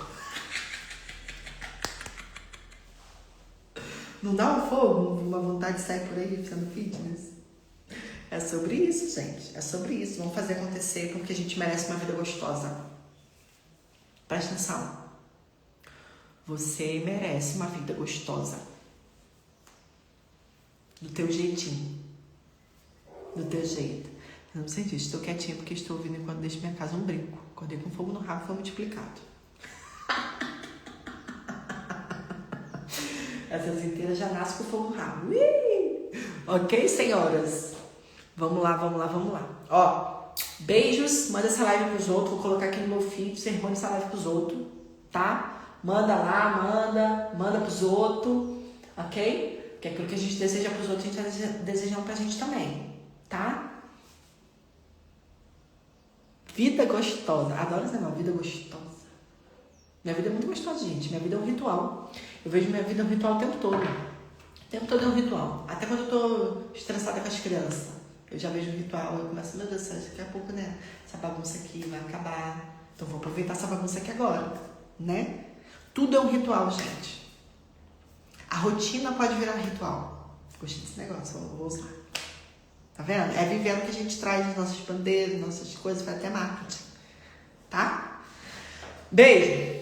Não dá um fogo, uma vontade de sair por aí sendo fitness? É sobre isso, gente. É sobre isso. Vamos fazer acontecer porque a gente merece uma vida gostosa. Presta atenção. Você merece uma vida gostosa. Do teu jeitinho. Do teu jeito. Eu não sei disso. Estou quietinha porque estou ouvindo enquanto deixo minha casa um brinco. Acordei com fogo no rabo, foi multiplicado. Essas inteiras já nascem com fogo no rabo. Ui! Ok, senhoras? Vamos lá, vamos lá, vamos lá. Ó, beijos. Manda essa live pros outros. Vou colocar aqui no meu feed. Sermone essa live pros outros. Tá? Manda lá, manda pros outros. Ok? Porque aquilo que a gente deseja pros outros, a gente tá desejando pra gente também. Tá? Vida gostosa. Adoro esse negócio, vida gostosa. Minha vida é muito gostosa, gente. Minha vida é um ritual. Eu vejo minha vida um ritual o tempo todo. O tempo todo é um ritual. Até quando eu tô estressada com as crianças. Eu já vejo um ritual. Eu começo, meu Deus do céu, daqui a pouco, né? Essa bagunça aqui vai acabar. Então vou aproveitar essa bagunça aqui agora. Né? Tudo é um ritual, gente. A rotina pode virar ritual. Gostei desse negócio, eu vou usar. Tá vendo? É vivendo que a gente traz as nossas bandeiras, nossas coisas, vai até marketing. Tá? Beijo!